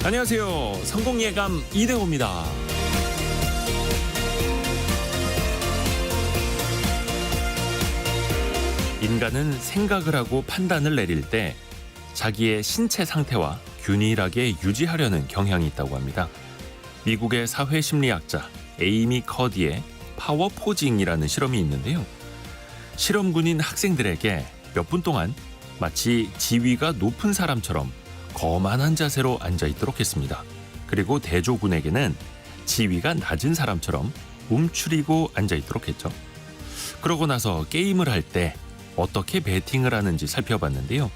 안녕하세요. 성공예감 이대호입니다. 인간은 생각을 하고 판단을 내릴 때 자기의 신체 상태와 균일하게 유지하려는 경향이 있다고 합니다. 미국의 사회심리학자 에이미 커디의 파워 포징이라는 실험이 있는데요. 실험군인 학생들에게 몇 분 동안 마치 지위가 높은 사람처럼 거만한 자세로 앉아있도록 했습니다. 그리고 대조군에게는 지위가 낮은 사람처럼 움츠리고 앉아있도록 했죠. 그러고 나서 게임을 할 때 어떻게 배팅을 하는지 살펴봤는데요.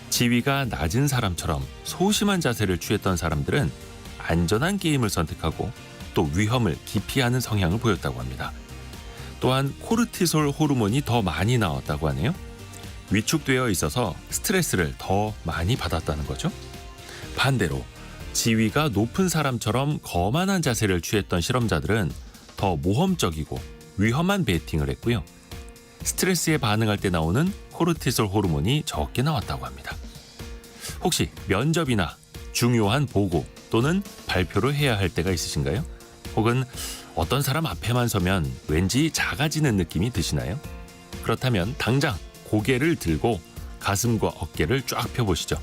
지위가 낮은 사람처럼 소심한 자세를 취했던 사람들은 안전한 게임을 선택하고 또 위험을 기피하는 성향을 보였다고 합니다. 또한 코르티솔 호르몬이 더 많이 나왔다고 하네요. 위축되어 있어서 스트레스를 더 많이 받았다는 거죠. 반대로 지위가 높은 사람처럼 거만한 자세를 취했던 실험자들은 더 모험적이고 위험한 배팅을 했고요. 스트레스에 반응할 때 나오는 코르티솔 호르몬이 적게 나왔다고 합니다. 혹시 면접이나 중요한 보고 또는 발표를 해야 할 때가 있으신가요? 혹은 어떤 사람 앞에만 서면 왠지 작아지는 느낌이 드시나요? 그렇다면 당장 고개를 들고 가슴과 어깨를 쫙 펴보시죠.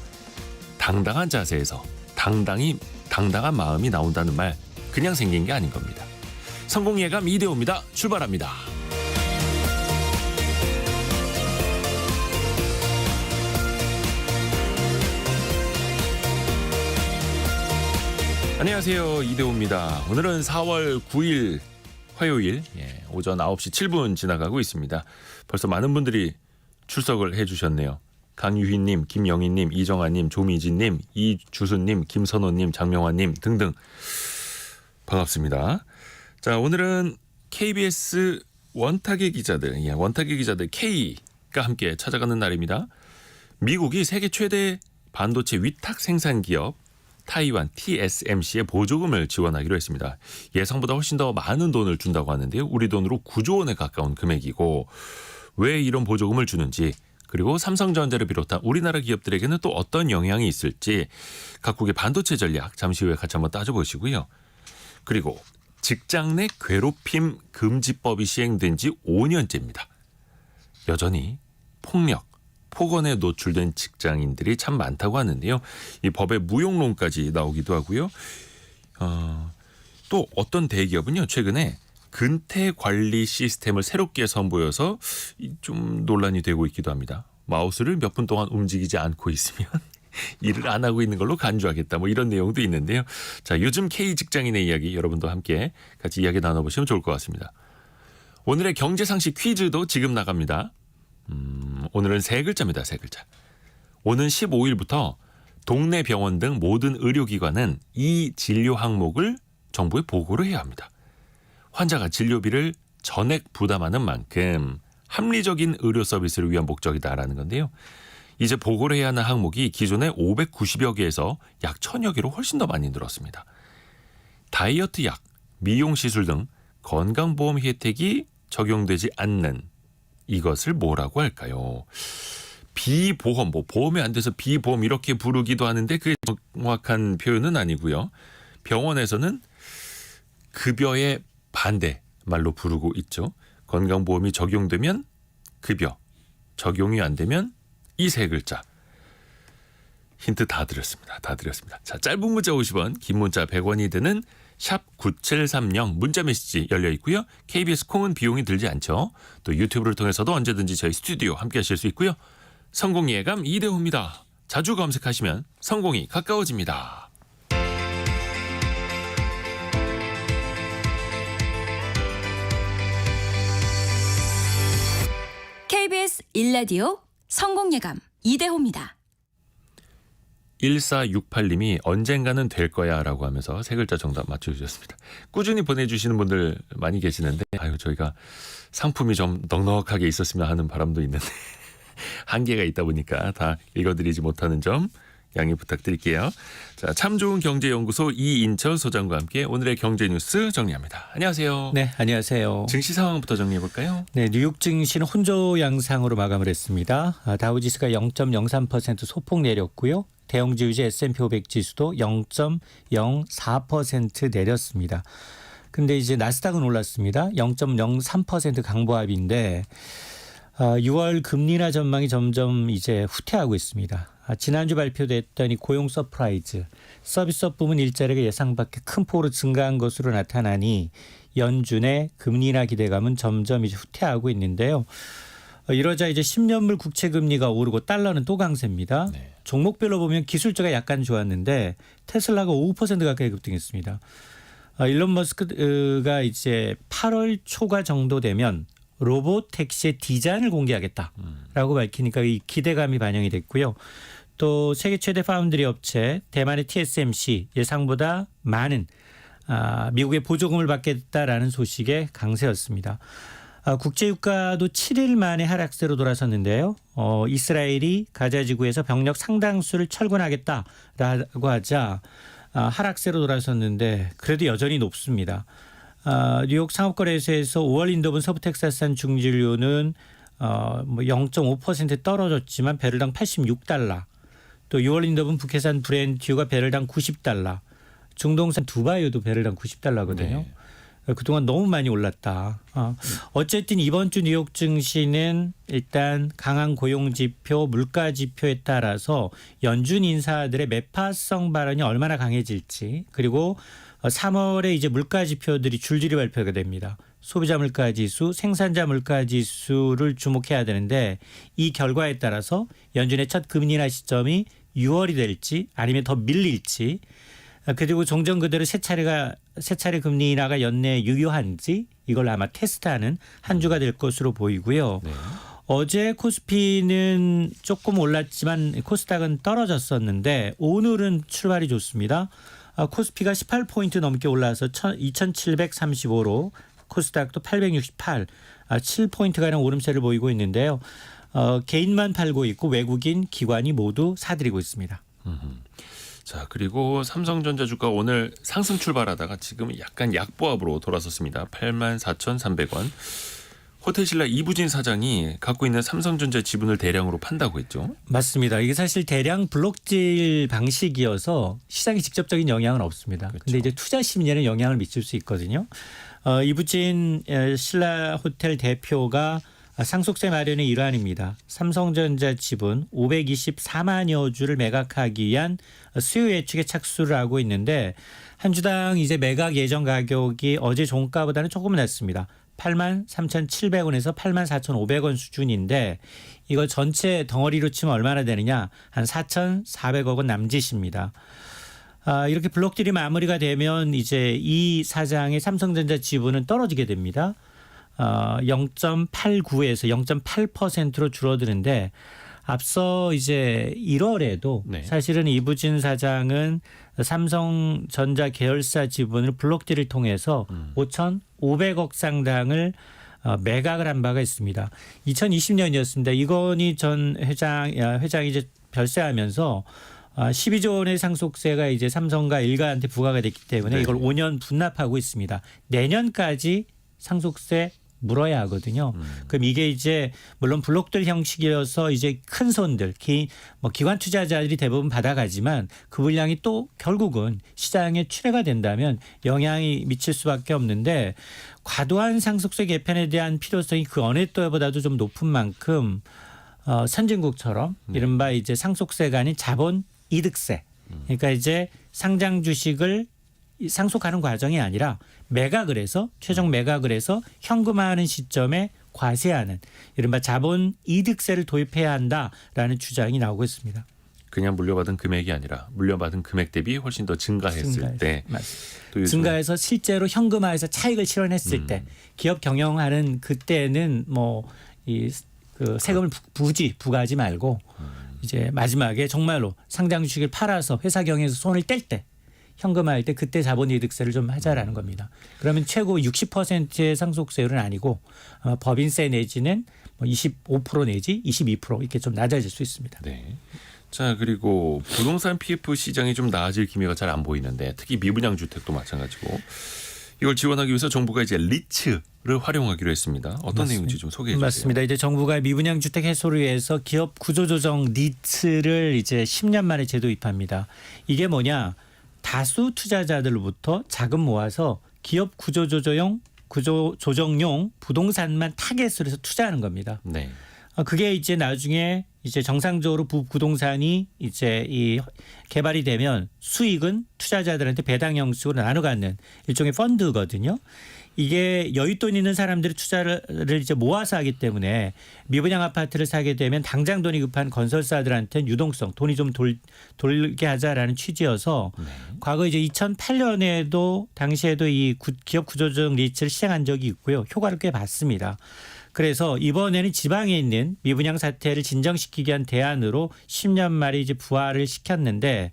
당당한 자세에서 당당한 마음이 나온다는 말 그냥 생긴 게 아닌 겁니다. 성공예감 이대호입니다. 출발합니다. 안녕하세요. 이대호입니다. 오늘은 4월 9일 화요일 오전 9시 7분 지나가고 있습니다. 벌써 많은 분들이 출석을 해주셨네요. 강유희님, 김영희님, 이정아님, 조미진님, 이주수님, 김선호님, 장명환님 등등 반갑습니다. 자, 오늘은 KBS 원탁의 기자들 K가 함께 찾아가는 날입니다. 미국이 세계 최대 반도체 위탁 생산 기업 타이완 TSMC에 보조금을 지원하기로 했습니다. 예상보다 훨씬 더 많은 돈을 준다고 하는데요. 우리 돈으로 9조 원에 가까운 금액이고 왜 이런 보조금을 주는지 그리고 삼성전자를 비롯한 우리나라 기업들에게는 또 어떤 영향이 있을지 각국의 반도체 전략 잠시 후에 같이 한번 따져보시고요. 그리고 직장 내 괴롭힘 금지법이 시행된 지 5년째입니다. 여전히 폭력, 폭언에 노출된 직장인들이 참 많다고 하는데요. 이 법의 무용론까지 나오기도 하고요. 또 어떤 대기업은요. 최근에 근태 관리 시스템을 새롭게 선보여서 좀 논란이 되고 있기도 합니다. 마우스를 몇 분 동안 움직이지 않고 있으면 일을 안 하고 있는 걸로 간주하겠다. 뭐 이런 내용도 있는데요. 자, 요즘 K 직장인의 이야기 여러분도 함께 같이 이야기 나눠보시면 좋을 것 같습니다. 오늘의 경제상식 퀴즈도 지금 나갑니다. 오늘은 세 글자입니다. 세 글자. 오는 15일부터 동네 병원 등 모든 의료기관은 이 진료 항목을 정부에 보고를 해야 합니다. 환자가 진료비를 전액 부담하는 만큼 합리적인 의료 서비스를 위한 목적이다라는 건데요. 이제 보고를 해야 하는 항목이 기존의 590여 개에서 약 1000여 개로 훨씬 더 많이 늘었습니다. 다이어트 약, 미용 시술 등 건강보험 혜택이 적용되지 않는 이것을 뭐라고 할까요? 비보험, 보험이 안 돼서 비보험 이렇게 부르기도 하는데 그게 정확한 표현은 아니고요. 병원에서는 급여의 반대 말로 부르고 있죠. 건강보험이 적용되면 급여, 적용이 안 되면 이 세 글자. 힌트 다 드렸습니다. 자, 짧은 문자 50원, 긴 문자 100원이 드는 샵 9730 문자 메시지 열려 있고요. KBS 콩은 비용이 들지 않죠. 또 유튜브를 통해서도 언제든지 저희 스튜디오 함께 하실 수 있고요. 성공예감 이대호입니다. 자주 검색하시면 성공이 가까워집니다. KBS 1라디오 성공예감 이대호입니다. 1468님이 언젠가는 될 거야 라고 하면서 세 글자 정답 맞춰주셨습니다. 꾸준히 보내주시는 분들 많이 계시는데 저희가 상품이 좀 넉넉하게 있었으면 하는 바람도 있는데 한계가 있다 보니까 다 읽어드리지 못하는 점 양해 부탁드릴게요. 자, 참 좋은 경제연구소 이인철 소장과 함께 오늘의 경제 뉴스 정리합니다. 안녕하세요. 네, 안녕하세요. 증시 상황부터 정리해 볼까요? 네, 뉴욕 증시는 혼조 양상으로 마감을 했습니다. 다우지수가 0.03% 소폭 내렸고요. 대형지수지 S&P 500 지수도 0.04% 내렸습니다. 근데 이제 나스닥은 올랐습니다. 0.03% 강보합인데 6월 금리 인하 전망이 점점 이제 후퇴하고 있습니다. 지난주 발표됐던 이 고용 서프라이즈, 서비스업 부문 일자리가 예상 밖에 큰 폭으로 증가한 것으로 나타나니 연준의 금리 인하 기대감은 점점 이제 후퇴하고 있는데요. 이러자 이제 10년물 국채 금리가 오르고 달러는 또 강세입니다. 네. 종목별로 보면 기술주가 약간 좋았는데 테슬라가 5% 가까이 급등했습니다. 일론 머스크가 이제 8월 초가 정도 되면 로봇 택시의 디자인을 공개하겠다라고 밝히니까 이 기대감이 반영이 됐고요. 또 세계 최대 파운드리 업체 대만의 TSMC 예상보다 많은 미국의 보조금을 받겠다라는 소식에 강세였습니다. 국제유가도 7일 만에 하락세로 돌아섰는데요. 이스라엘이 가자지구에서 병력 상당수를 철군하겠다라고 하자 하락세로 돌아섰는데 그래도 여전히 높습니다. 뉴욕 상업거래소에서 5월 인도분 서부 텍사스산 중진료는 0.5% 떨어졌지만 배럴당 86달러. 또 6월 인도분 북해산 브렌트유가 배럴당 90달러. 중동산 두바이유도 배럴당 90달러거든요. 네. 그동안 너무 많이 올랐다. 어쨌든 이번 주 뉴욕 증시는 일단 강한 고용지표, 물가지표에 따라서 연준 인사들의 매파성 발언이 얼마나 강해질지 그리고 3월에 이제 물가지표들이 줄줄이 발표가 됩니다. 소비자 물가지수, 생산자 물가지수를 주목해야 되는데 이 결과에 따라서 연준의 첫 금리 인하 시점이 6월이 될지 아니면 더 밀릴지 그리고 종전 그대로 세 차례 금리 인하가 연내에 유효한지 이걸 아마 테스트하는 한 주가 될 것으로 보이고요. 네. 어제 코스피는 조금 올랐지만 코스닥은 떨어졌었는데 오늘은 출발이 좋습니다. 코스피가 18포인트 넘게 올라서 2735로 코스닥도 868, 7포인트가량 오름세를 보이고 있는데요. 개인만 팔고 있고 외국인 기관이 모두 사들이고 있습니다. 자, 그리고 삼성전자 주가 오늘 상승 출발하다가 지금 약간 약보합으로 돌아섰습니다. 84,300원. 호텔신라 이부진 사장이 갖고 있는 삼성전자 지분을 대량으로 판다고 했죠. 맞습니다. 이게 사실 대량 블록딜 방식이어서 시장에 직접적인 영향은 없습니다. 그렇죠. 근데 이제 투자 심리에는 영향을 미칠 수 있거든요. 이부진 신라 호텔 대표가 상속세 마련의 일환입니다. 삼성전자 지분 524만여 주를 매각하기 위한 수요 예측에 착수를 하고 있는데 한 주당 이제 매각 예정 가격이 어제 종가보다는 조금 낮습니다. 83,700원에서 84,500원 수준인데 이거 전체 덩어리로 치면 얼마나 되느냐? 한 4,400억 원 남짓입니다. 이렇게 블록딜이 마무리가 되면 이제 이 사장의 삼성전자 지분은 떨어지게 됩니다. 0.89에서 0.8%로 줄어드는데 앞서 이제 1월에도 네. 사실은 이부진 사장은 삼성전자 계열사 지분을 블록딜을 통해서 5,500억 상당을 매각을 한 바가 있습니다. 2020년이었습니다. 이건희 전 회장이 이제 별세하면서 12조 원의 상속세가 이제 삼성과 일가한테 부과가 됐기 때문에 네. 이걸 5년 분납하고 있습니다. 내년까지 상속세 물어야 하거든요. 그럼 이게 이제 물론 블록들 형식이어서 이제 큰 손들, 기관 투자자들이 대부분 받아가지만 그 물량이 또 결국은 시장에 출회가 된다면 영향이 미칠 수밖에 없는데 과도한 상속세 개편에 대한 필요성이 그 어느 때보다도 좀 높은 만큼 선진국처럼 이른바 이제 상속세가 아닌 자본 이득세. 그러니까 이제 상장 주식을 상속하는 과정이 아니라 매각을 해서 최종 매각을 해서 현금화하는 시점에 과세하는 이른바 자본 이득세를 도입해야 한다라는 주장이 나오고 있습니다. 그냥 물려받은 금액이 아니라 물려받은 금액 대비 훨씬 더 증가했을 때. 또 증가해서 실제로 현금화해서 차익을 실현했을 때 기업 경영하는 그때는 뭐 그 세금을 부과하지 말고 이제 마지막에 정말로 상장 주식을 팔아서 회사 경영에서 손을 뗄 때 현금화할 때 그때 자본이득세를 좀 하자라는 겁니다. 그러면 최고 60%의 상속세율은 아니고 법인세 내지는 25% 내지 22% 이렇게 좀 낮아질 수 있습니다. 네. 자, 그리고 부동산 PF 시장이 좀 나아질 기미가 잘 안 보이는데 특히 미분양 주택도 마찬가지고 이걸 지원하기 위해서 정부가 이제 리츠를 활용하기로 했습니다. 어떤 맞습니다. 내용인지 좀 소개해 주세요. 맞습니다. 이제 정부가 미분양 주택 해소를 위해서 기업 구조조정 리츠를 이제 10년 만에 제도입합니다. 이게 뭐냐? 다수 투자자들로부터 자금 모아서 기업 구조조정용 부동산만 타겟으로 해서 투자하는 겁니다. 네. 그게 이제 나중에 이제 정상적으로 부동산이 이제 이 개발이 되면 수익은 투자자들한테 배당 형식으로 나눠 갖는 일종의 펀드거든요. 이게 여윳돈 있는 사람들이 투자를 이제 모아서 하기 때문에 미분양 아파트를 사게 되면 당장 돈이 급한 건설사들한테는 유동성, 돈이 좀 돌게 하자라는 취지여서 과거 이제 2008년에도 당시에도 이 기업 구조조정 리츠를 시행한 적이 있고요. 효과를 꽤 봤습니다. 그래서 이번에는 지방에 있는 미분양 사태를 진정시키기 위한 대안으로 10년 만에 이제 부활을 시켰는데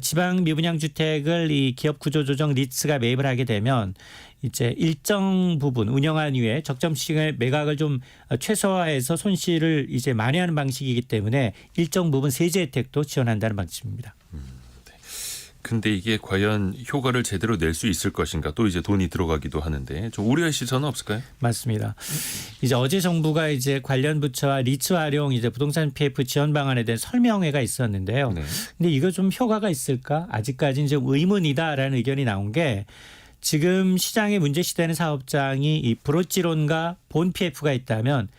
지방 미분양 주택을 이 기업 구조조정 리츠가 매입을 하게 되면 이제 일정 부분 운영한 이후에 적정 시간에 매각을 좀 최소화해서 손실을 이제 만회하는 방식이기 때문에 일정 부분 세제 혜택도 지원한다는 방침입니다. 근데 이게 과연 효과를 제대로 낼 수 있을 것인가? 또 이제 돈이 들어가기도 하는데 좀 우려의 시선은 없을까요? 맞습니다. 이제 어제 정부가 이제 관련 부처와 리츠 활용 이제 부동산 PF 지원 방안에 대한 설명회가 있었는데요. 네. 근데 이거 좀 효과가 있을까? 아직까지는 좀 의문이다라는 의견이 나온 게 지금 시장에 문제시되는 사업장이 이 브로치론과 본 PF가 있다면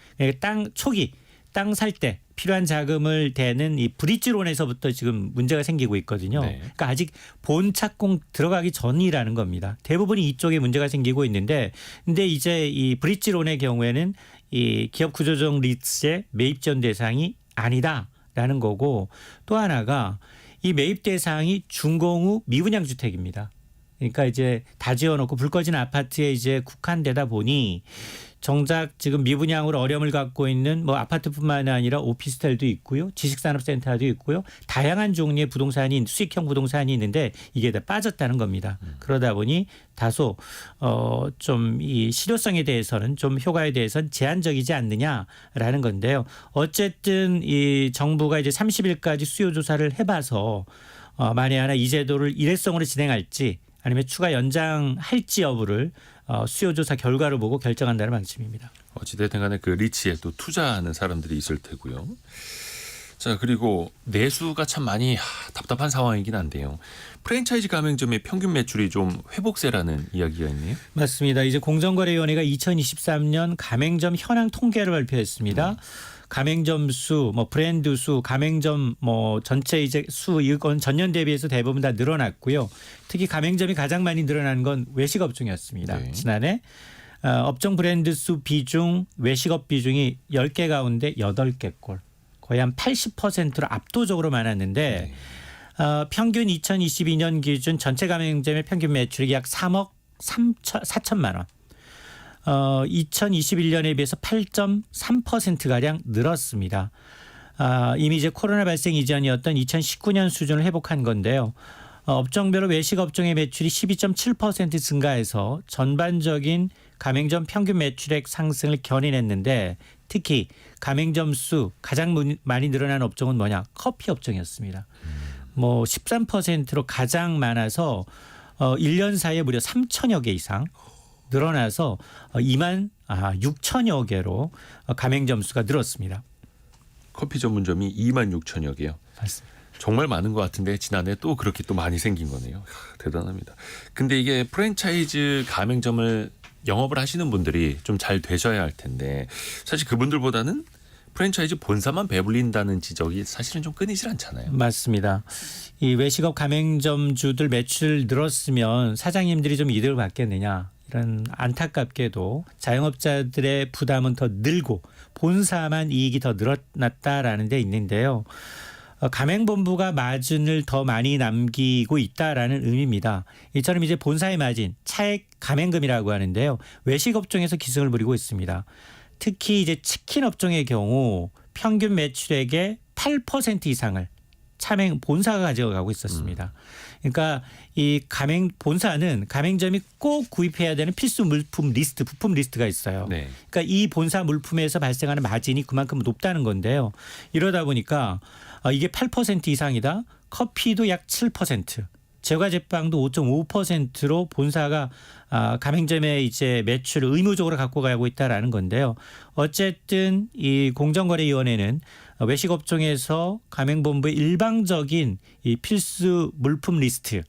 땅 초기 땅 살 때 필요한 자금을 대는 이 브릿지론에서부터 지금 문제가 생기고 있거든요. 네. 그러니까 아직 본 착공 들어가기 전이라는 겁니다. 대부분이 이쪽에 문제가 생기고 있는데 근데 이제 이 브릿지론의 경우에는 이 기업 구조조정 리츠의 매입 지원 대상이 아니다라는 거고 또 하나가 이 매입 대상이 준공후 미분양 주택입니다. 그러니까 이제 다 지어놓고 불 꺼진 아파트에 이제 국한되다 보니 정작 지금 미분양으로 어려움을 갖고 있는 뭐 아파트뿐만 아니라 오피스텔도 있고요. 지식산업센터도 있고요. 다양한 종류의 부동산이 수익형 부동산이 있는데 이게 다 빠졌다는 겁니다. 그러다 보니 다소 좀 이 실효성에 대해서는 좀 효과에 대해서는 제한적이지 않느냐라는 건데요. 어쨌든 이 정부가 이제 30일까지 수요 조사를 해봐서 만에 하나 이 제도를 일회성으로 진행할지 아니면 추가 연장할지 여부를 수요조사 결과를 보고 결정한다는 방침입니다. 어찌됐든 간에 그 리츠에 또 투자하는 사람들이 있을 테고요. 자, 그리고 내수가 참 많이 답답한 상황이긴 한데요. 프랜차이즈 가맹점의 평균 매출이 좀 회복세라는 이야기가 있네요. 맞습니다. 이제 공정거래위원회가 2023년 가맹점 현황 통계를 발표했습니다. 가맹점 수, 뭐 브랜드 수, 가맹점 뭐 전체 이제 수 이건 전년 대비해서 대부분 다 늘어났고요. 특히 가맹점이 가장 많이 늘어난 건 외식업종이었습니다. 네. 지난해 업종 브랜드 수 비중, 외식업 비중이 10개 가운데 8개 꼴. 거의 한 80%로 압도적으로 많았는데 평균 2022년 기준 전체 가맹점의 평균 매출이 약 3억 4천만 원. 2021년에 비해서 8.3%가량 늘었습니다. 이미 이제 코로나 발생 이전이었던 2019년 수준을 회복한 건데요. 업종별로 외식업종의 매출이 12.7% 증가해서 전반적인 가맹점 평균 매출액 상승을 견인했는데 특히 가맹점 수 가장 많이 늘어난 업종은 뭐냐? 커피 업종이었습니다. 뭐 13%로 가장 많아서 1년 사이에 무려 3천여 개 이상 늘어나서 2만 6천여 개로 가맹점 수가 늘었습니다. 커피 전문점이 2만 6천여 개요. 맞습니다. 정말 많은 것 같은데 지난해 또 그렇게 또 많이 생긴 거네요. 대단합니다. 근데 이게 프랜차이즈 가맹점을 영업을 하시는 분들이 좀 잘 되셔야 할 텐데 사실 그분들보다는 프랜차이즈 본사만 배불린다는 지적이 사실은 좀 끊이질 않잖아요. 맞습니다. 이 외식업 가맹점주들 매출 늘었으면 사장님들이 좀 이득을 받겠느냐. 이런 안타깝게도 자영업자들의 부담은 더 늘고 본사만 이익이 더 늘어났다라는 데 있는데요. 가맹본부가 마진을 더 많이 남기고 있다라는 의미입니다. 이처럼 이제 본사의 마진, 차액 가맹금이라고 하는데요. 외식업종에서 기승을 부리고 있습니다. 특히 이제 치킨 업종의 경우 평균 매출액의 8% 이상을 본사가 가져가고 있었습니다. 그러니까 이 본사는 가맹점이 꼭 구입해야 되는 필수 물품 리스트, 부품 리스트가 있어요. 네. 그러니까 이 본사 물품에서 발생하는 마진이 그만큼 높다는 건데요. 이러다 보니까 이게 8% 이상이다. 커피도 약 7%, 제과 제빵도 5.5%로 본사가 가맹점의 이제 매출을 의무적으로 갖고 가고 있다라는 건데요. 어쨌든 이 공정거래위원회는 외식 업종에서 가맹본부의 일방적인 이 필수 물품 리스트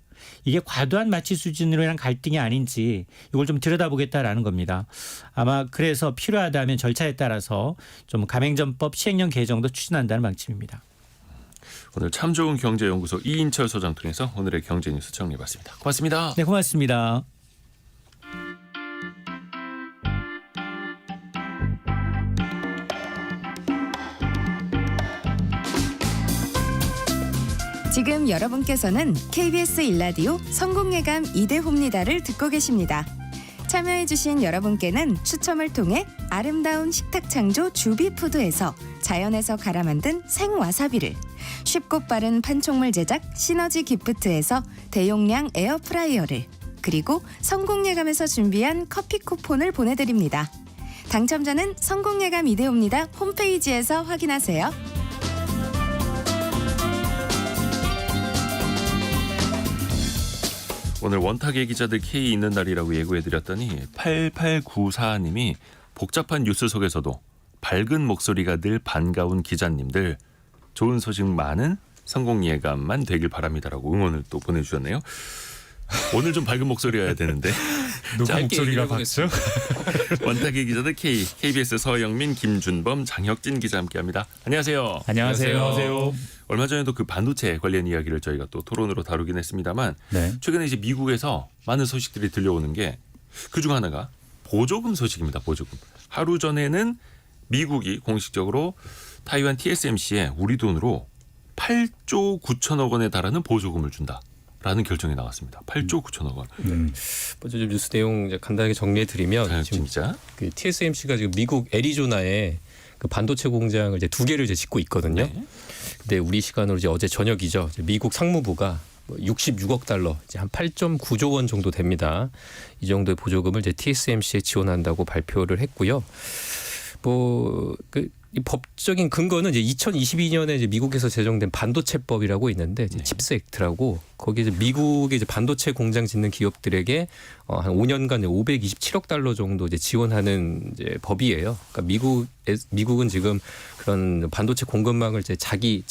이게 과도한 마취 수준으로 인한 갈등이 아닌지 이걸 좀 들여다보겠다라는 겁니다. 아마 그래서 필요하다면 절차에 따라서 좀 가맹점법 시행령 개정도 추진한다는 방침입니다. 오늘 참 좋은 경제연구소 이인철 소장 통해서 오늘의 경제뉴스 정리해봤습니다. 고맙습니다. 네, 고맙습니다. 지금 여러분께서는 KBS 일라디오 성공예감 이대호입니다를 듣고 계십니다. 참여해주신 여러분께는 추첨을 통해 아름다운 식탁 창조 주비푸드에서 자연에서 갈아 만든 생와사비를, 쉽고 빠른 판촉물 제작 시너지 기프트에서 대용량 에어프라이어를, 그리고 성공예감에서 준비한 커피 쿠폰을 보내드립니다. 당첨자는 성공예감 이대호입니다 홈페이지에서 확인하세요. 오늘 원탁의 기자들 K 있는 날이라고 예고해드렸더니 8894님이 복잡한 뉴스 속에서도 밝은 목소리가 늘 반가운 기자님들 좋은 소식 많은 성공 예감만 되길 바랍니다라고 응원을 또 보내주셨네요. 오늘 좀 밝은 목소리여야 되는데 누구 목소리가 밝죠? 원탁의 기자들 K, KBS 서영민, 김준범, 장혁진 기자 함께합니다. 안녕하세요. 안녕하세요. 얼마 전에도 그 반도체 관련 이야기를 저희가 또 토론으로 다루긴 했습니다만 네. 최근에 이제 미국에서 많은 소식들이 들려오는 게 그중 하나가 보조금 소식입니다. 보조금. 하루 전에는 미국이 공식적으로 타이완 TSMC에 우리 돈으로 8조 9천억 원에 달하는 보조금을 준다라는 결정이 나왔습니다. 8조 9천억 원. 먼저 좀 뉴스 내용 이제 간단하게 정리해 드리면 지금 진짜? 그 TSMC가 지금 미국 애리조나에 그 반도체 공장을 이제 2개를 이제 짓고 있거든요. 네. 근데 우리 시간으로 이제 어제 저녁이죠. 이제 미국 상무부가 66억 달러, 이제 한 8.9조 원 정도 됩니다. 이 정도의 보조금을 이제 TSMC에 지원한다고 발표를 했고요. 이 법적인 근거는 이제 2022년에 이제 미국에서 제정된 반도체법이라고 있는데 이제 칩스 액트라고 거기 이제 미국의 이제 반도체 공장 짓는 기업들에게 한 5년간 527억 달러 정도 이제 지원하는 이제 법이에요. 그러니까 미국은 지금 그런 반도체 공급망을 이제 자기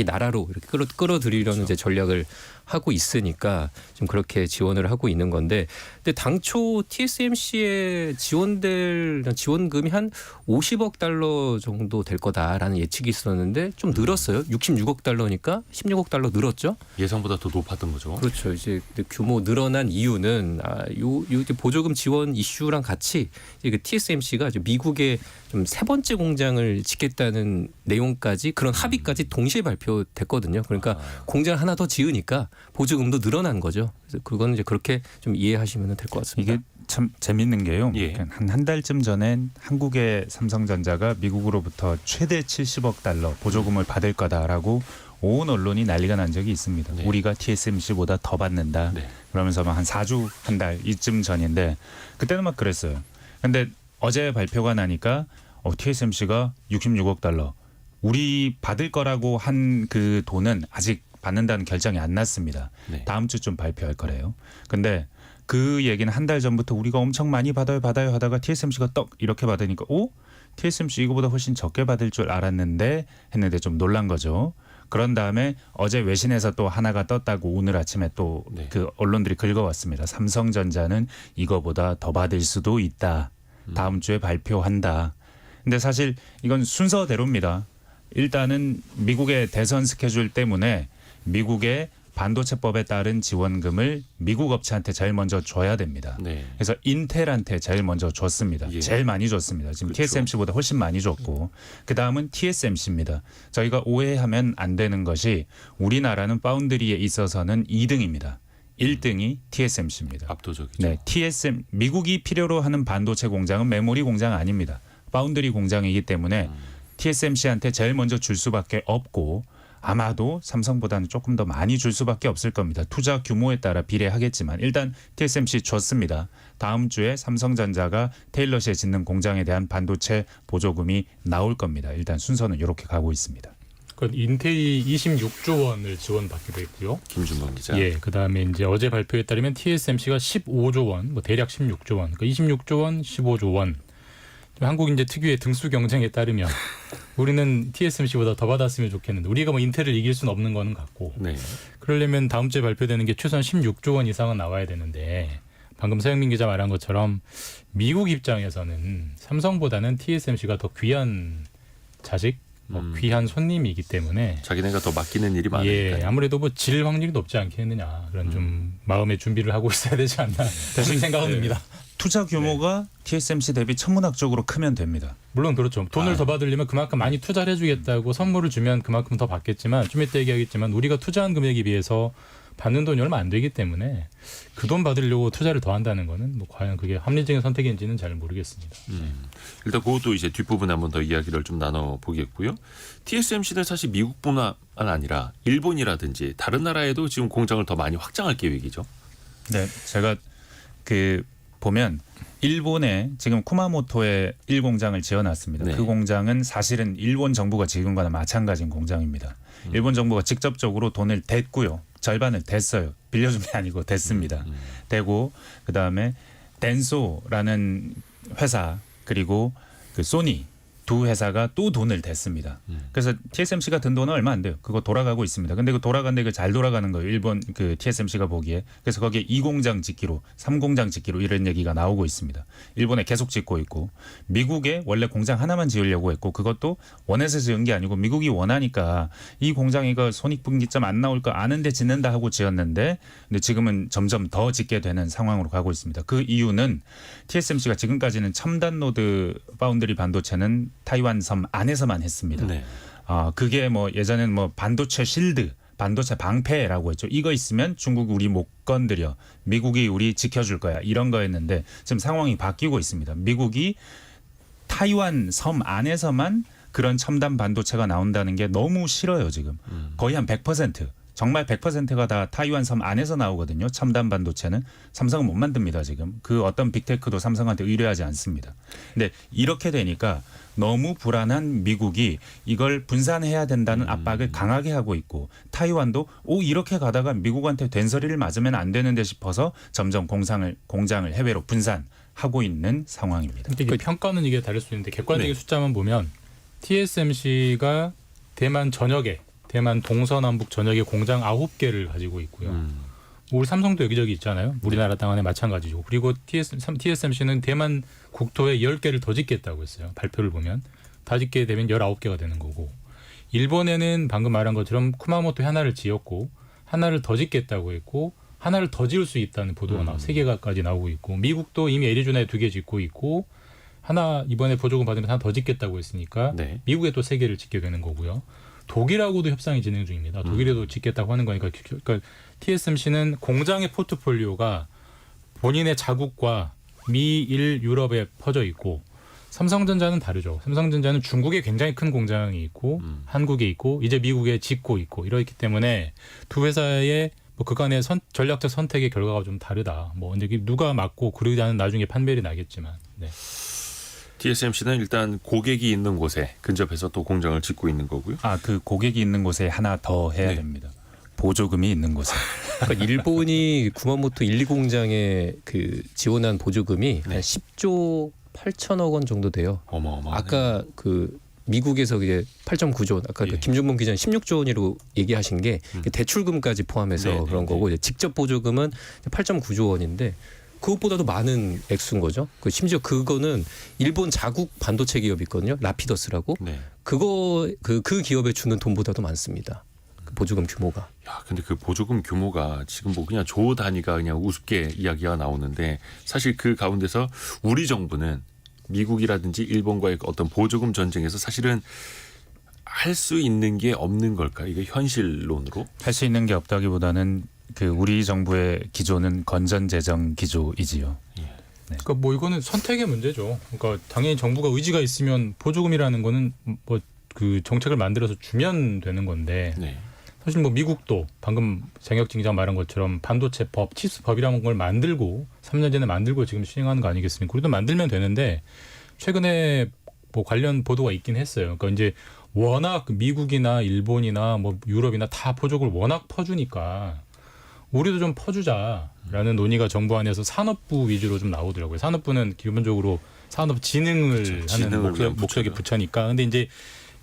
나라로 이렇게 끌어들이려는 이제 전략을 하고 있으니까 좀 그렇게 지원을 하고 있는 건데, 근데 당초 TSMC에 지원될 지원금이 한 50억 달러 정도 될 거다라는 예측이 있었는데 좀 늘었어요. 66억 달러니까 16억 달러 늘었죠. 예상보다 더 높았던 거죠. 그렇죠. 이제 규모 늘어난 이유는 요 보조금 지원 이슈랑 같이 그 TSMC가 미국에 좀 세 번째 공장을 짓겠다는 내용까지 그런 합의까지 동시에 발표됐거든요. 그러니까 공장 하나 더 지으니까 보조금도 늘어난 거죠. 그래서 그거는 이제 그렇게 좀 이해하시면 될 것 같습니다. 이게 참 재밌는 게요. 예. 한 달쯤 전엔 한국의 삼성전자가 미국으로부터 최대 70억 달러 보조금을 받을 거다라고 온 언론이 난리가 난 적이 있습니다. 네. 우리가 TSMC보다 더 받는다. 네. 그러면서 막 한 4주 한 달 이쯤 전인데 그때는 막 그랬어요. 근데 어제 발표가 나니까 TSMC가 66억 달러. 우리 받을 거라고 한 그 돈은 아직 받는다는 결정이 안 났습니다. 네. 다음 주쯤 발표할 거래요. 근데 그 얘기는 한 달 전부터 우리가 엄청 많이 받아요 하다가 TSMC가 떡 이렇게 받으니까 TSMC 이거보다 훨씬 적게 받을 줄 알았는데 했는데 좀 놀란 거죠. 그런 다음에 어제 외신에서 또 하나가 떴다고 오늘 아침에 또 그 언론들이 긁어왔습니다. 삼성전자는 이거보다 더 받을 수도 있다. 다음 주에 발표한다. 근데 사실 이건 순서대로입니다. 일단은 미국의 대선 스케줄 때문에 미국의 반도체법에 따른 지원금을 미국 업체한테 제일 먼저 줘야 됩니다. 네. 그래서 인텔한테 제일 먼저 줬습니다. 예. 제일 많이 줬습니다. 지금 그렇죠. TSMC보다 훨씬 많이 줬고 그다음은 TSMC입니다. 저희가 오해하면 안 되는 것이 우리나라는 파운드리에 있어서는 2등입니다. 1등이 TSMC입니다. 압도적이죠. 네, 미국이 필요로 하는 반도체 공장은 메모리 공장 아닙니다. 파운드리 공장이기 때문에 TSMC한테 제일 먼저 줄 수밖에 없고 아마도 삼성보다는 조금 더 많이 줄 수밖에 없을 겁니다. 투자 규모에 따라 비례하겠지만 일단 TSMC 줬습니다. 다음 주에 삼성전자가 테일러시에 짓는 공장에 대한 반도체 보조금이 나올 겁니다. 일단 순서는 이렇게 가고 있습니다. 그 인텔이 26조 원을 지원받기도 했고요. 김준범 기자. 예, 그다음에 이제 어제 발표에 따르면 TSMC가 15조 원, 뭐 대략 16조 원, 그러니까 26조 원, 15조 원. 한국 이제 특유의 등수 경쟁에 따르면 우리는 TSMC보다 더 받았으면 좋겠는데 우리가 뭐 인텔을 이길 수는 없는 거는 같고. 네. 그러려면 다음 주에 발표되는 게 최소한 16조 원 이상은 나와야 되는데 방금 서영민 기자 말한 것처럼 미국 입장에서는 삼성보다는 TSMC가 더 귀한 자식, 귀한 손님이기 때문에 자기네가 더 맡기는 일이 많으니까. 예, 아무래도 뭐 질 확률이 높지 않겠느냐 그런 좀 마음의 준비를 하고 있어야 되지 않나 그런 생각은 듭니다. 투자 규모가 TSMC 대비 천문학적으로 크면 됩니다. 물론 그렇죠. 돈을 더 받으려면 그만큼 많이 투자를 해주겠다고 선물을 주면 그만큼 더 받겠지만 좀 이따 얘기하겠지만 우리가 투자한 금액에 비해서 받는 돈이 얼마 안 되기 때문에 그 돈 받으려고 투자를 더 한다는 거는 뭐 과연 그게 합리적인 선택인지는 잘 모르겠습니다. 일단 그것도 이제 뒷부분에 한번 더 이야기를 좀 나눠보겠고요. TSMC는 사실 미국뿐만 아니라 일본이라든지 다른 나라에도 지금 공장을 더 많이 확장할 계획이죠. 네, 제가 보면 일본에 지금 쿠마모토에 1공장을 지어놨습니다. 네. 그 공장은 사실은 일본 정부가 지금과는 마찬가지인 공장입니다. 일본 정부가 직접적으로 돈을 댔고요. 절반을 댔어요. 빌려준 게 아니고 댔습니다. 대고 그다음에 덴소라는 회사 그리고 그 소니 두 회사가 또 돈을 댔습니다. 그래서 TSMC가 든 돈은 얼마 안 돼요. 그거 돌아가고 있습니다. 근데 그 돌아간데 그 잘 돌아가는 거예요. 일본 그 TSMC가 보기에. 그래서 거기에 2공장 짓기로 3공장 짓기로 이런 얘기가 나오고 있습니다. 일본에 계속 짓고 있고 미국에 원래 공장 하나만 지으려고 했고 그것도 원해서 지은 게 아니고 미국이 원하니까 이 공장이가 손익분기점 안 나올 거 아는데 짓는다 하고 지었는데 근데 지금은 점점 더 짓게 되는 상황으로 가고 있습니다. 그 이유는 TSMC가 지금까지는 첨단 노드 파운드리 반도체는 타이완 섬 안에서만 했습니다. 네. 그게 뭐 예전에는 뭐 반도체 실드, 반도체 방패라고 했죠. 이거 있으면 중국이 우리 못 건드려, 미국이 우리 지켜줄 거야 이런 거였는데 지금 상황이 바뀌고 있습니다. 미국이 타이완 섬 안에서만 그런 첨단 반도체가 나온다는 게 너무 싫어요 지금. 거의 한 100%. 정말 100%가 다 타이완 섬 안에서 나오거든요. 첨단 반도체는 삼성은 못 만듭니다 지금. 그 어떤 빅테크도 삼성한테 의뢰하지 않습니다. 근데 이렇게 되니까 너무 불안한 미국이 이걸 분산해야 된다는 압박을 강하게 하고 있고 타이완도 이렇게 가다가 미국한테 된소리를 맞으면 안 되는데 싶어서 점점 공장을 해외로 분산하고 있는 상황입니다. 근데 이게 평가는 이게 다를 수 있는데 객관적인 숫자만 보면 TSMC가 대만 전역에 대만 동서남북 전역에 공장 9개를 가지고 있고요. 우리 삼성도 여기저기 있잖아요. 우리나라 땅 안에 마찬가지죠. 그리고 TSMC는 대만 국토에 10개를 더 짓겠다고 했어요. 발표를 보면. 다 짓게 되면 19개가 되는 거고. 일본에는 방금 말한 것처럼 쿠마모토에 하나를 지었고 하나를 더 짓겠다고 했고 하나를 더 지을 수 있다는 보도가 3개가까지 나오고 있고 미국도 이미 애리조나에 2개 짓고 있고 하나 이번에 보조금 받으면 하나 더 짓겠다고 했으니까 네. 미국에 또 3개를 짓게 되는 거고요. 독일하고도 협상이 진행 중입니다. 독일에도 짓겠다고 하는 거니까 그러니까 TSMC는 공장의 포트폴리오가 본인의 자국과 미일 유럽에 퍼져 있고 삼성전자는 다르죠. 삼성전자는 중국에 굉장히 큰 공장이 있고 한국에 있고 이제 미국에 짓고 있고 이렇기 때문에 두 회사의 뭐 그간의 전략적 선택의 결과가 좀 다르다. 뭐 근데 누가 맞고 그러자는 나중에 판별이 나겠지만. 네. TSMC는 일단 고객이 있는 곳에 근접해서 또 공장을 짓고 있는 거고요. 그 고객이 있는 곳에 하나 더 해야 네. 됩니다. 보조금이 있는 곳에. 그러니까 일본이 구마모토 1, 2공장에 그 지원한 보조금이 한 10조 8천억 원 정도 돼요. 어마어마하네. 아까 그 미국에서 이제 8.9조 원, 아까 그 김준범 기자는 16조 원으로 얘기하신 게 대출금까지 포함해서 네, 그런 네, 거고 이제 직접 보조금은 8.9조 원인데 그것보다도 많은 액수인 거죠. 심지어 그거는 일본 자국 반도체 기업이 있거든요. 라피더스라고. 네. 그 기업에 주는 돈보다도 많습니다. 그 보조금 규모가. 야, 근데 그 보조금 규모가 지금 뭐 그냥 조 단위가 그냥 우습게 이야기가 나오는데 사실 그 가운데서 우리 정부는 미국이라든지 일본과의 어떤 보조금 전쟁에서 사실은 할 수 있는 게 없는 걸까? 이게 현실론으로? 할 수 있는 게 없다기보다는 그 우리 정부의 기조는 건전재정 기조이지요. 그러니까 뭐 이거는 선택의 문제죠. 그러니까 당연히 정부가 의지가 있으면 보조금이라는 거는 뭐 그 정책을 만들어서 주면 되는 건데 네. 사실 뭐 미국도 방금 장혁진 기자 말한 것처럼 반도체법, 칩스법이라는 걸 만들고 3년 전에 만들고 지금 시행하는 거 아니겠습니까? 우리도 만들면 되는데 최근에 뭐 관련 보도가 있긴 했어요. 그러니까 이제 워낙 미국이나 일본이나 뭐 유럽이나 다 보조금을 워낙 퍼주니까 우리도 좀 퍼주자라는 논의가 정부 안에서 산업부 위주로 좀 나오더라고요. 산업부는 기본적으로 산업 진흥을 그렇죠. 하는 진흥을 위한 목적이 부처죠. 부처니까. 근데 이제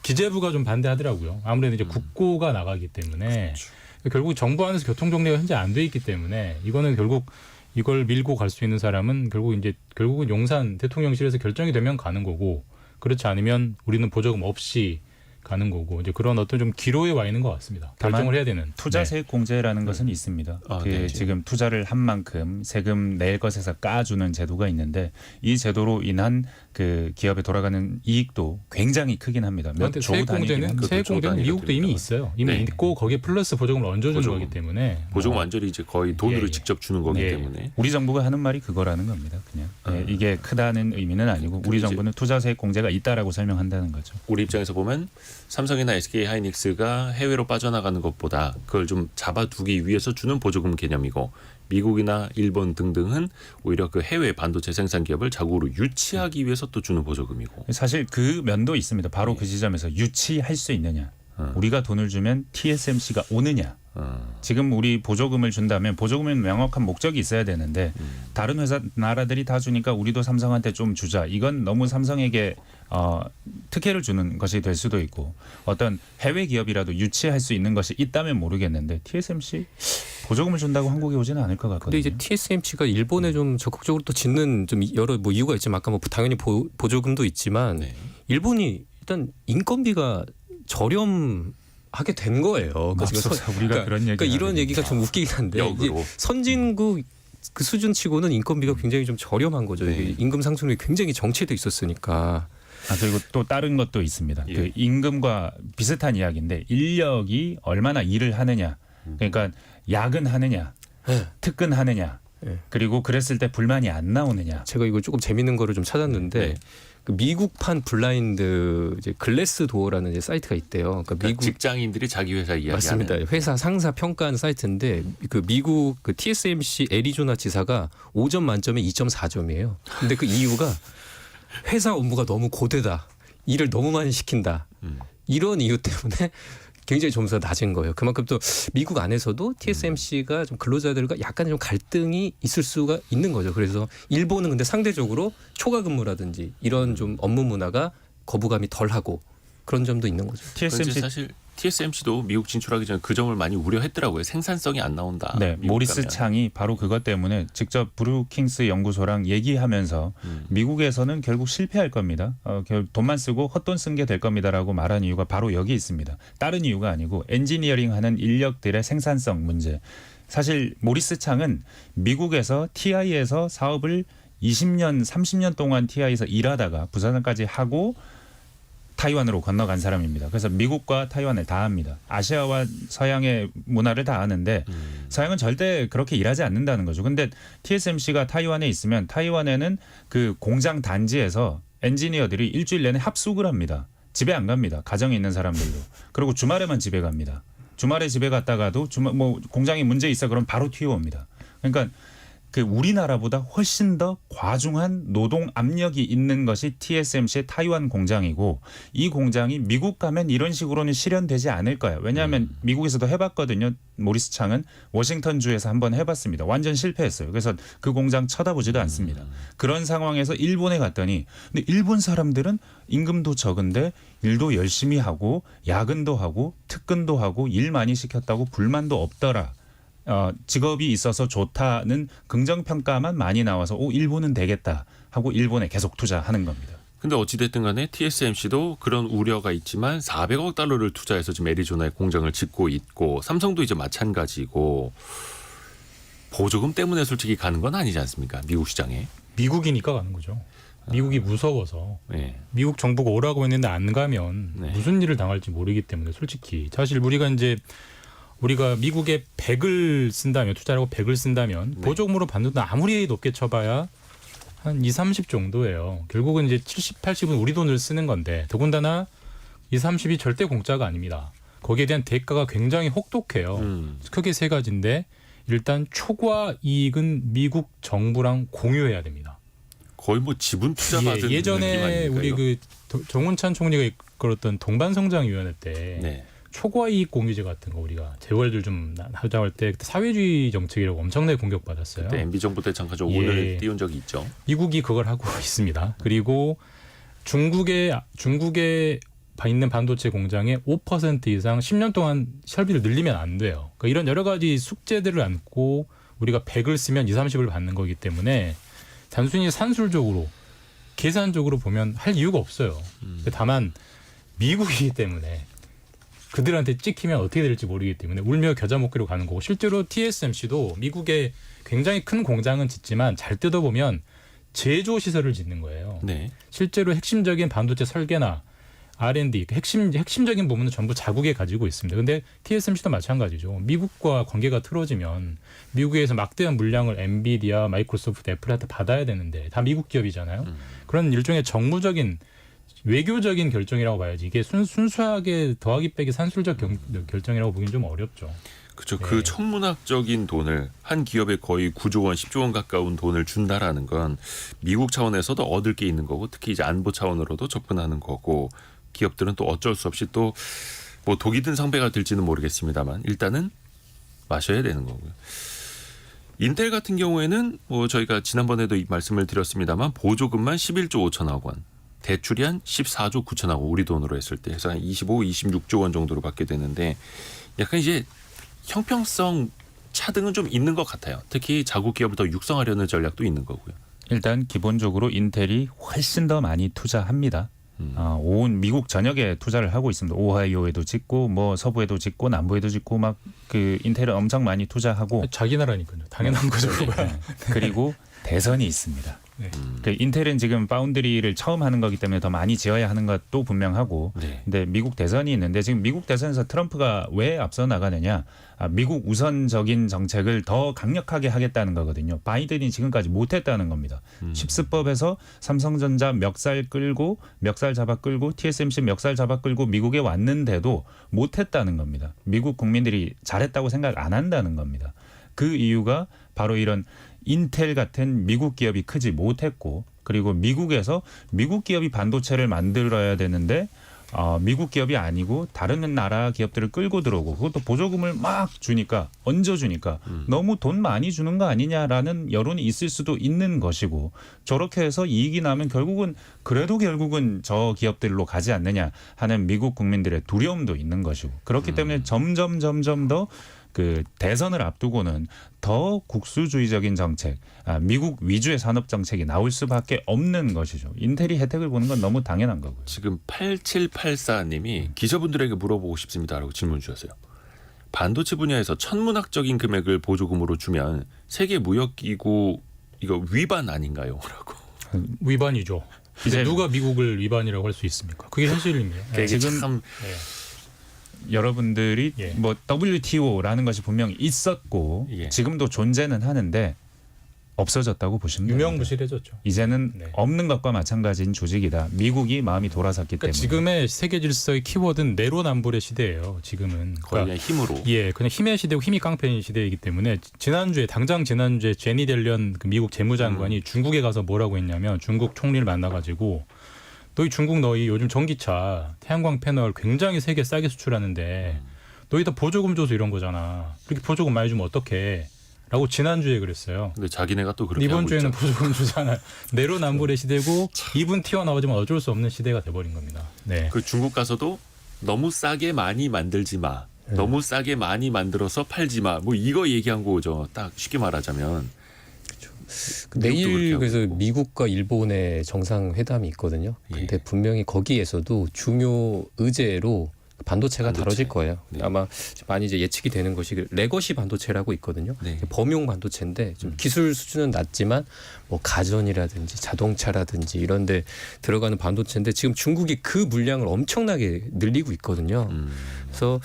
기재부가 좀 반대하더라고요. 아무래도 이제 국고가 나가기 때문에 결국 정부 안에서 교통 정리가 현재 안 돼 있기 때문에 이거는 결국 이걸 밀고 갈 수 있는 사람은 결국은 용산 대통령실에서 결정이 되면 가는 거고 그렇지 않으면 우리는 보조금 없이 가는 거고 이제 그런 어떤 좀 기로에 와 있는 것 같습니다. 결정을 해야 되는. 투자세액 공제라는 것은 있습니다. 네. 지금 투자를 한 만큼 세금 낼 것에서 까주는 제도가 있는데 이 제도로 인한 그 기업에 돌아가는 이익도 굉장히 크긴 합니다. 몇 조 세액 단위긴 공제는 합니다. 세액 공제는 단위가 미국도 이미 됩니다. 있어요. 이미 네. 있고 거기에 플러스 보조금을 얹어주는 보조금. 거기 때문에 보조금 뭐 완전히 이제 거의 돈으로 예. 직접 주는 거기 예. 때문에 우리 정부가 하는 말이 그거라는 겁니다. 그냥 이게 크다는 의미는 아니고 우리 이제- 정부는 투자세액 공제가 있다라고 설명한다는 거죠. 우리 입장에서 보면 삼성이나 SK 하이닉스가 해외로 빠져나가는 것보다 그걸 좀 잡아두기 위해서 주는 보조금 개념이고 미국이나 일본 등등은 오히려 그 해외 반도체 생산 기업을 자국으로 유치하기 위해서 또 주는 보조금이고. 사실 그 면도 있습니다. 바로 그 지점에서 유치할 수 있느냐. 우리가 돈을 주면 TSMC가 오느냐. 지금 우리 보조금을 준다면 보조금은 명확한 목적이 있어야 되는데 다른 회사 나라들이 다 주니까 우리도 삼성한테 좀 주자. 이건 너무 삼성에게 특혜를 주는 것이 될 수도 있고 어떤 해외 기업이라도 유치할 수 있는 것이 있다면 모르겠는데 TSMC 보조금을 준다고 한국에 오지는 않을 것 같거든요. 근데 이제 TSMC가 일본에 좀 적극적으로 또 짓는 좀 여러 뭐 이유가 있지만 아까 뭐 당연히 보조금도 있지만 네. 일본이 일단 인건비가 저렴하게 된 거예요. 맙소사 우리가 그런 얘기 그러니까 이런 얘기가 좀 웃기긴 한데 이제 역으로. 선진국 그 수준치고는 인건비가 굉장히 좀 저렴한 거죠. 네. 이게 임금 상승률이 굉장히 정체돼 있었으니까. 그리고 또 다른 것도 있습니다. 예. 그 임금과 비슷한 이야기인데 인력이 얼마나 일을 하느냐. 그러니까 야근하느냐, 네. 특근하느냐. 네. 그리고 그랬을 때 불만이 안 나오느냐. 제가 이거 조금 재밌는 거를 좀 찾았는데 네. 그 미국판 블라인드 이제 글래스 도어라는 이제 사이트가 있대요. 그러니까 그러니까 직장인들이 자기 회사 이야기하는. 맞습니다. 회사 상사 평가하는 사이트인데 그 미국 그 TSMC 애리조나 지사가 5점 만점에 2.4점이에요. 근데 그 이유가 회사 업무가 너무 고되다. 일을 너무 많이 시킨다. 이런 이유 때문에 굉장히 점수가 낮은 거예요. 그만큼 또 미국 안에서도 TSMC가 좀 근로자들과 약간 좀 갈등이 있을 수가 있는 거죠. 그래서 일본은 근데 상대적으로 초과 근무라든지 이런 좀 업무 문화가 거부감이 덜하고 그런 점도 있는 거죠. 그런데 TSMC 사실 TSMC도 미국 진출하기 전에 그 점을 많이 우려했더라고요. 생산성이 안 나온다. 네, 미국 모리스 가면. 창이 바로 그것 때문에 직접 브루킹스 연구소랑 얘기하면서 미국에서는 결국 실패할 겁니다. 돈만 쓰고 헛돈 쓴 게 될 겁니다라고 말한 이유가 바로 여기 있습니다. 다른 이유가 아니고 엔지니어링하는 인력들의 생산성 문제. 사실 모리스 창은 미국에서 TI에서 사업을 20년, 30년 동안 TI에서 일하다가 부산까지 하고 타이완으로 건너간 사람입니다. 그래서 미국과 타이완을 다 합니다. 아시아와 서양의 문화를 다 아는데 서양은 절대 그렇게 일하지 않는다는 거죠. 근데 TSMC가 타이완에 있으면 타이완에는 그 공장 단지에서 엔지니어들이 일주일 내내 합숙을 합니다. 집에 안 갑니다. 가정에 있는 사람들도. 그리고 주말에만 집에 갑니다. 주말에 집에 갔다가도 뭐 공장에 문제 있어 그럼 바로 튀어옵니다. 그러니까 그 우리나라보다 훨씬 더 과중한 노동 압력이 있는 것이 TSMC의 타이완 공장이고 이 공장이 미국 가면 이런 식으로는 실현되지 않을 거예요. 왜냐하면 미국에서도 해봤거든요. 모리스 창은 워싱턴주에서 한번 해봤습니다. 완전 실패했어요. 그래서 그 공장 쳐다보지도 않습니다. 그런 상황에서 일본에 갔더니 근데 일본 사람들은 임금도 적은데 일도 열심히 하고 야근도 하고 특근도 하고 일 많이 시켰다고 불만도 없더라. 직업이 있어서 좋다는 긍정평가만 많이 나와서 일본은 되겠다 하고 일본에 계속 투자하는 겁니다. 근데 어찌됐든 간에 TSMC도 그런 우려가 있지만 400억 달러를 투자해서 지금 애리조나에 공장을 짓고 있고 삼성도 이제 마찬가지고 보조금 때문에 솔직히 가는 건 아니지 않습니까? 미국 시장에. 미국이니까 가는 거죠. 미국이 무서워서 네. 미국 정부가 오라고 했는데 안 가면 네. 무슨 일을 당할지 모르기 때문에 솔직히 사실 우리가 미국에 100을 쓴다면 투자라고 100을 쓴다면 네. 보조금으로 받는 돈 아무리 높게 쳐봐야 한 2, 30 정도예요. 결국은 이제 70, 80은 우리 돈을 쓰는 건데 더군다나 2, 30이 절대 공짜가 아닙니다. 거기에 대한 대가가 굉장히 혹독해요. 크게 세 가지인데 일단 초과 이익은 미국 정부랑 공유해야 됩니다. 거의 뭐 지분 투자 받은 느낌 예전에 아닙니까, 우리 이거? 그 정운찬 총리가 이끌었던 동반성장위원회 때 네. 초과이익 공유제 같은 거 우리가 재벌들 좀 하자고 할 때 사회주의 정책이라고 엄청나게 공격받았어요. 그때 MB 정부 때 잠깐 좀 예. 오늘 띄운 적이 있죠. 미국이 그걸 하고 있습니다. 그리고 중국에 있는 반도체 공장에 5% 이상 10년 동안 설비를 늘리면 안 돼요. 그러니까 이런 여러 가지 숙제들을 안고 우리가 100을 쓰면 2, 30을 받는 거기 때문에 단순히 산술적으로 계산적으로 보면 할 이유가 없어요. 다만 미국이기 때문에 그들한테 찍히면 어떻게 될지 모르기 때문에 울며 겨자 먹기로 가는 거고 실제로 TSMC도 미국에 굉장히 큰 공장은 짓지만 잘 뜯어보면 제조 시설을 짓는 거예요. 네. 실제로 핵심적인 반도체 설계나 R&D 핵심적인 부분은 전부 자국에 가지고 있습니다. 근데 TSMC도 마찬가지죠. 미국과 관계가 틀어지면 미국에서 막대한 물량을 엔비디아, 마이크로소프트, 애플한테 받아야 되는데 다 미국 기업이잖아요. 그런 일종의 정무적인 외교적인 결정이라고 봐야지 이게 순수하게 더하기 빼기 산술적 결정이라고 보기는 좀 어렵죠. 그렇죠. 네. 그 천문학적인 돈을 한 기업에 거의 9조 원, 10조 원 가까운 돈을 준다라는 건 미국 차원에서도 얻을 게 있는 거고 특히 이제 안보 차원으로도 접근하는 거고 기업들은 또 어쩔 수 없이 또 뭐 독이 든 상배가 될지는 모르겠습니다만 일단은 마셔야 되는 거고요. 인텔 같은 경우에는 뭐 저희가 지난번에도 이 말씀을 드렸습니다만 보조금만 11조 5천억 원, 대출이 한 14조 9천억 원 우리 돈으로 했을 때 해서 한 25, 26조 원 정도로 받게 되는데 약간 이제 형평성 차등은 좀 있는 것 같아요. 특히 자국 기업을 더 육성하려는 전략도 있는 거고요. 일단 기본적으로 인텔이 훨씬 더 많이 투자합니다. 온 미국 전역에 투자를 하고 있습니다. 오하이오에도 짓고 뭐 서부에도 짓고 남부에도 짓고 막 그 인텔은 엄청 많이 투자하고 자기 나라니까요. 당연한 거죠. 네. 그리고 대선이 있습니다. 네. 그 인텔은 지금 파운드리를 처음 하는 거기 때문에 더 많이 지어야 하는 것도 분명하고 네. 근데 미국 대선이 있는데 지금 미국 대선에서 트럼프가 왜 앞서 나가느냐 미국 우선적인 정책을 더 강력하게 하겠다는 거거든요. 바이든이 지금까지 못했다는 겁니다. 칩스법에서 삼성전자 멱살 잡아 끌고 TSMC 멱살 잡아 끌고 미국에 왔는데도 못했다는 겁니다. 미국 국민들이 잘했다고 생각 안 한다는 겁니다. 그 이유가 바로 이런 인텔 같은 미국 기업이 크지 못했고 그리고 미국에서 미국 기업이 반도체를 만들어야 되는데 미국 기업이 아니고 다른 나라 기업들을 끌고 들어오고 그것도 보조금을 막 주니까 얹어주니까 너무 돈 많이 주는 거 아니냐라는 여론이 있을 수도 있는 것이고 저렇게 해서 이익이 나면 결국은 저 기업들로 가지 않느냐 하는 미국 국민들의 두려움도 있는 것이고 그렇기 때문에 점점 더 그 대선을 앞두고는 더 국수주의적인 정책, 미국 위주의 산업 정책이 나올 수밖에 없는 것이죠. 인텔이 혜택을 보는 건 너무 당연한 거고요. 지금 8784님이 기자분들에게 물어보고 싶습니다라고 질문 주셨어요. 반도체 분야에서 천문학적인 금액을 보조금으로 주면 세계무역기구 이거 위반 아닌가요? 라고. 위반이죠. 이제 누가 미국을 위반이라고 할 수 있습니까? 그게 현실입니다. 그게 지금 참 여러분들이 예. 뭐 WTO라는 것이 분명히 있었고 예. 지금도 존재는 하는데 없어졌다고 보시면 됩니다. 유명무실해졌죠. 이제는 네. 없는 것과 마찬가지인 조직이다. 미국이 마음이 돌아섰기 그러니까 때문에. 지금의 세계 질서의 키워드는 내로남불의 시대예요. 지금은 거의 그냥 힘으로. 예, 그냥 힘의 시대고 힘이 깡패인 시대이기 때문에 지난주에 제니 델런 그 미국 재무장관이 중국에 가서 뭐라고 했냐면 중국 총리를 만나가지고 너희 요즘 전기차 태양광 패널 굉장히 세계 싸게 수출하는데 너희 다 보조금 줘서 이런 거잖아. 그렇게 보조금 많이 주면 어떡해? 라고 지난주에 그랬어요. 근데 자기네가 또 그렇게 이번 하고 주에는 있죠. 보조금 주잖아요. 내로남불의 시대고 이분 튀어나오지만 어쩔 수 없는 시대가 돼버린 겁니다. 네. 그 중국 가서도 너무 싸게 많이 만들지 마. 너무 싸게 많이 만들어서 팔지 마. 뭐 이거 얘기한 거죠. 딱 쉽게 말하자면. 내일 그래서 있고. 미국과 일본의 정상회담이 있거든요. 근데 예. 분명히 거기에서도 중요 의제로 반도체가 반도체. 다뤄질 거예요. 네. 아마 많이 이제 예측이 되는 것이 레거시 반도체라고 있거든요. 네. 범용 반도체인데 좀 기술 수준은 낮지만 뭐 가전이라든지 자동차라든지 이런 데 들어가는 반도체인데 지금 중국이 그 물량을 엄청나게 늘리고 있거든요. 그래서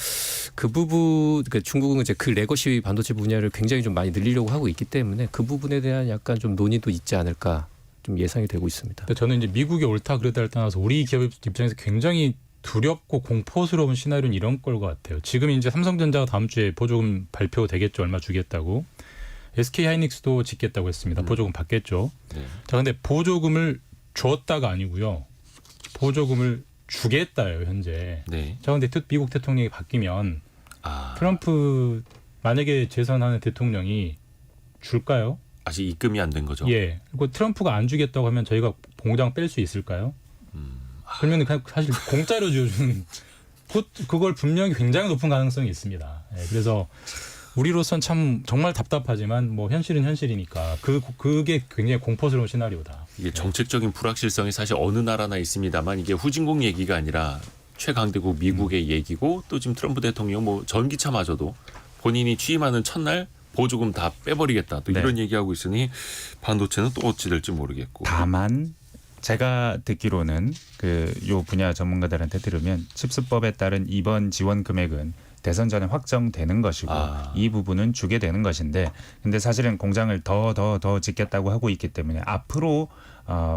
그 부분 그러니까 중국은 이제 그 레거시 반도체 분야를 굉장히 좀 많이 늘리려고 하고 있기 때문에 그 부분에 대한 약간 좀 논의도 있지 않을까 좀 예상이 되고 있습니다. 근데 저는 이제 미국이 옳다 그르다를 떠나서 우리 기업 입장에서 굉장히 두렵고 공포스러운 시나리오는 이런 걸 것 같아요. 지금 이제 삼성전자가 다음 주에 보조금 발표되겠죠. 얼마 주겠다고. SK 하이닉스도 짓겠다고 했습니다. 보조금 받겠죠. 네. 자, 근데 보조금을 줬다가 아니고요. 보조금을 주겠다예요, 현재. 네. 자, 근데 미국 대통령이 바뀌면 아, 트럼프 만약에 재선하는 대통령이 줄까요? 아직 입금이 안 된 거죠. 예. 그리고 트럼프가 안 주겠다고 하면 저희가 공장 뺄 수 있을까요? 그러면 그냥 사실 공짜로 지어주는 그걸 분명히 굉장히 높은 가능성이 있습니다. 예, 그래서 우리로선 참 정말 답답하지만 뭐 현실은 현실이니까 그게 굉장히 공포스러운 시나리오다. 이게 정책적인 불확실성이 사실 어느 나라나 있습니다만 이게 후진국 얘기가 아니라 최강대국 미국의 얘기고 또 지금 트럼프 대통령 뭐 전기차마저도 본인이 취임하는 첫날 보조금 다 빼버리겠다 또 네. 이런 얘기하고 있으니 반도체는 또 어찌 될지 모르겠고. 다만 제가 듣기로는 그 요 분야 전문가들한테 들으면 칩스법에 따른 이번 지원 금액은 대선 전에 확정되는 것이고 이 부분은 주게 되는 것인데 근데 사실은 공장을 더 짓겠다고 하고 있기 때문에 앞으로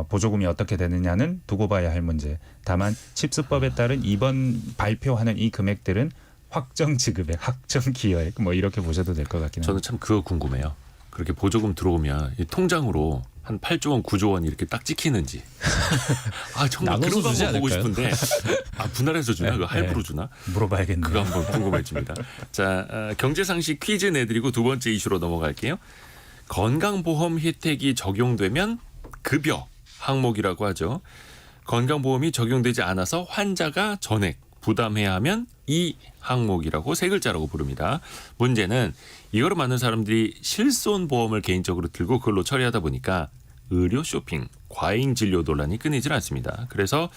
보조금이 어떻게 되느냐는 두고 봐야 할 문제. 다만 칩스법에 따른 이번 발표하는 이 금액들은 확정 지급액, 확정 기여액 뭐 이렇게 보셔도 될 것 같긴 합니다. 저는 참 그거 궁금해요. 그렇게 보조금 들어오면 이 통장으로 한 8조 원, 9조 원 이렇게 딱 찍히는지. 아 정말 그런 거 나눠서 주지 한번 보고 않을까요? 싶은데 분할해서 주나? 그 할부로 주나? 물어봐야겠네요. 그거 한번 궁금해집니다. 자, 경제상식 퀴즈 내드리고 두 번째 이슈로 넘어갈게요. 건강보험 혜택이 적용되면 급여 항목이라고 하죠. 건강보험이 적용되지 않아서 환자가 전액 부담해야 하면 이 항목이라고 세 글자라고 부릅니다. 문제는 이거로 많은 사람들이 실손보험을 개인적으로 들고 그걸로 처리하다 보니까 의료 쇼핑, 과잉 진료 논란이 끊이질 않습니다. 그래서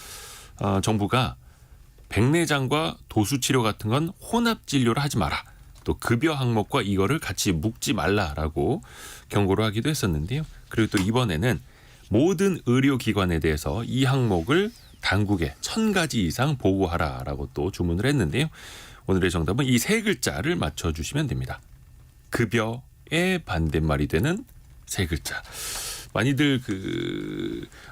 정부가 백내장과 도수치료 같은 건 혼합 진료를 하지 마라. 또 급여 항목과 이거를 같이 묶지 말라라고 경고를 하기도 했었는데요. 그리고 또 이번에는 모든 의료기관에 대해서 이 항목을 당국에 1000가지 이상 보고하라라고 또 주문을 했는데요. 오늘의 정답은 이 세 글자를 맞춰주시면 됩니다. 급여의 반대말이 되는 세 글자. 많이들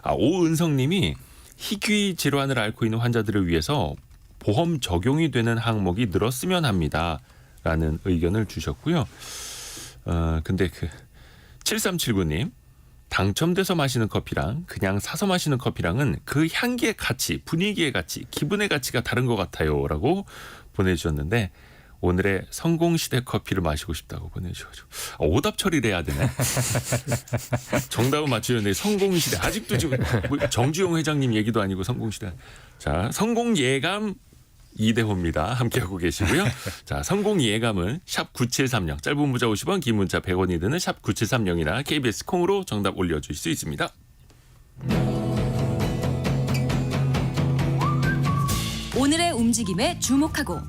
오은성님이 희귀 질환을 앓고 있는 환자들을 위해서 보험 적용이 되는 항목이 늘었으면 합니다라는 의견을 주셨고요. 근데 7379님 당첨돼서 마시는 커피랑 그냥 사서 마시는 커피랑은 그 향기의 가치, 분위기의 가치, 기분의 가치가 다른 것 같아요라고 보내주셨는데 오늘의 성공시대 커피를 마시고 싶다고 보내주셔가지고 오답 처리를 해야 되네. 정답은 맞추셨는데 성공시대 아직도 지금 정주영 회장님 얘기도 아니고 성공시대. 자, 성공예감 이대호입니다. 함께하고 계시고요. 자, 성공예감은 샵 9730 짧은 문자 50원 긴 문자 100원이 드는 샵 9730이나 KBS 콩으로 정답 올려주실 수 있습니다. 오늘의 움직임에 주목하고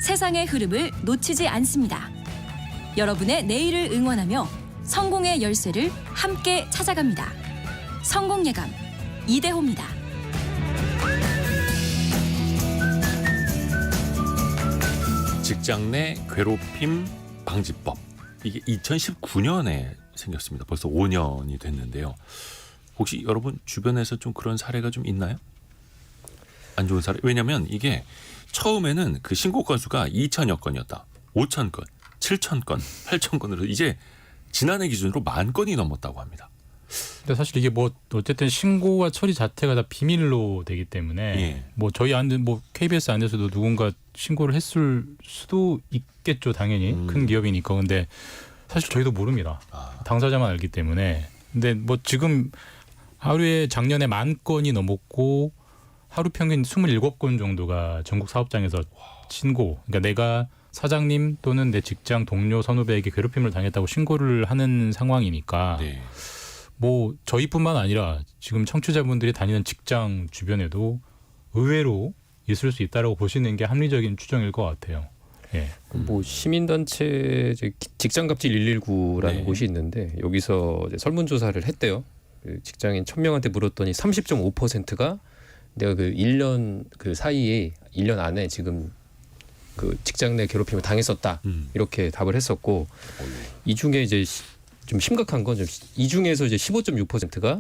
세상의 흐름을 놓치지 않습니다. 여러분의 내일을 응원하며 성공의 열쇠를 함께 찾아갑니다. 성공예감 이대호입니다. 직장 내 괴롭힘 방지법. 이게 2019년에 생겼습니다. 벌써 5년이 됐는데요. 혹시 여러분 주변에서 좀 그런 사례가 좀 있나요? 안 좋은 사례? 왜냐하면 이게 처음에는 그 신고 건수가 2천여 건이었다. 5천 건, 7천 건, 8천 건으로 이제 지난해 기준으로 10,000건이 넘었다고 합니다. 근데 사실 이게 뭐 어쨌든 신고와 처리 자체가 다 비밀로 되기 때문에 예. 뭐 저희 KBS 안에서도 누군가 신고를 했을 수도 있겠죠, 당연히 큰 기업이니까. 근데 사실 저희도 모릅니다. 당사자만 알기 때문에. 근데 뭐 지금 하루에 작년에 10,000건이 넘었고 하루 평균 27건 정도가 전국 사업장에서 신고. 그러니까 내가 사장님 또는 내 직장 동료 선후배에게 괴롭힘을 당했다고 신고를 하는 상황이니까. 네. 뭐 저희뿐만 아니라 지금 청취자분들이 다니는 직장 주변에도 의외로 있을 수 있다라고 보시는 게 합리적인 추정일 것 같아요. 예. 뭐 시민단체 직장갑질 119라는 네. 곳이 있는데 여기서 이제 설문조사를 했대요. 그 직장인 1,000명한테 물었더니 30.5%가 내가 그 1년 그 사이에 1년 안에 지금 그 직장 내 괴롭힘을 당했었다 이렇게 답을 했었고 이 중에 이제 좀 심각한 건 이 중에서 이제 15.6%가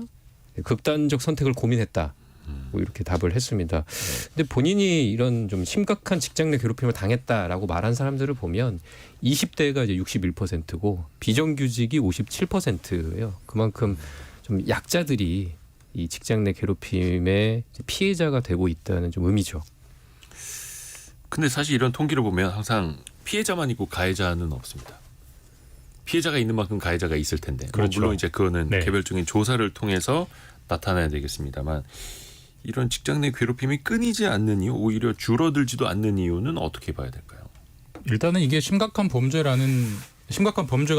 극단적 선택을 고민했다. 뭐 이렇게 답을 했습니다. 근데 본인이 이런 좀 심각한 직장 내 괴롭힘을 당했다라고 말한 사람들을 보면 20대가 이제 61%고 비정규직이 57%예요. 그만큼 좀 약자들이 이 직장 내 괴롭힘의 피해자가 되고 있다는 좀 의미죠. 근데 사실 이런 통계를 보면 항상 피해자만 있고 가해자는 없습니다. 피해자가 있는 만큼 가해자가 있을 텐데 뭐 그렇죠. 물론 이제 그거는 네. 개별적인 조사를 통해서 나타나야 되겠습니다만 이런 직장 내 괴롭힘이 끊이지 않는 이유, 오히려 줄어들지도 않는 이유는 어떻게 봐야 될까요? 일단은 이게 심각한 범죄가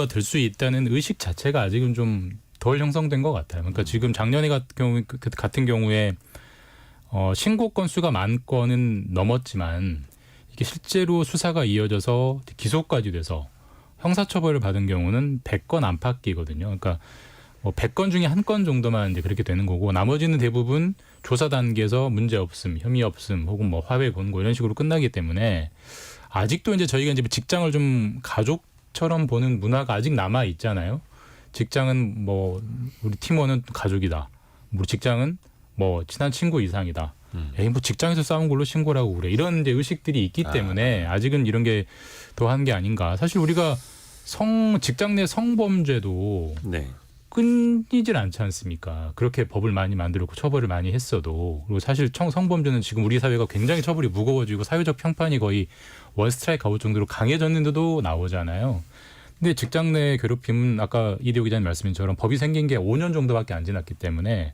될 수 있다는 의식 자체가 아직은 좀 덜 형성된 것 같아요. 그러니까 지금 작년에 같은 경우에 신고 건수가 10,000건은 넘었지만 이게 실제로 수사가 이어져서 기소까지 돼서 형사처벌을 받은 경우는 100건 안팎이거든요. 그러니까 뭐 100건 중에 1건 정도만 이제 그렇게 되는 거고 나머지는 대부분 조사 단계에서 문제 없음, 혐의 없음, 혹은 뭐 화해 권고 이런 식으로 끝나기 때문에 아직도 이제 저희가 이제 직장을 좀 가족처럼 보는 문화가 아직 남아 있잖아요. 직장은 뭐 우리 팀원은 가족이다. 우리 직장은 뭐 친한 친구 이상이다. 에이 뭐 직장에서 싸운 걸로 신고라고 그래. 이런 이제 의식들이 있기 때문에 아직은 이런 게 더한 게 아닌가. 사실 우리가 직장 내 성범죄도 네. 끊이질 않지 않습니까? 그렇게 법을 많이 만들었고 처벌을 많이 했어도. 그리고 사실 성범죄는 지금 우리 사회가 굉장히 처벌이 무거워지고 사회적 평판이 거의 원스트라이크 아웃 정도로 강해졌는데도 나오잖아요. 근데 직장 내 괴롭힘은 아까 이대호 기자님 말씀인 것처럼 법이 생긴 게 5년 정도밖에 안 지났기 때문에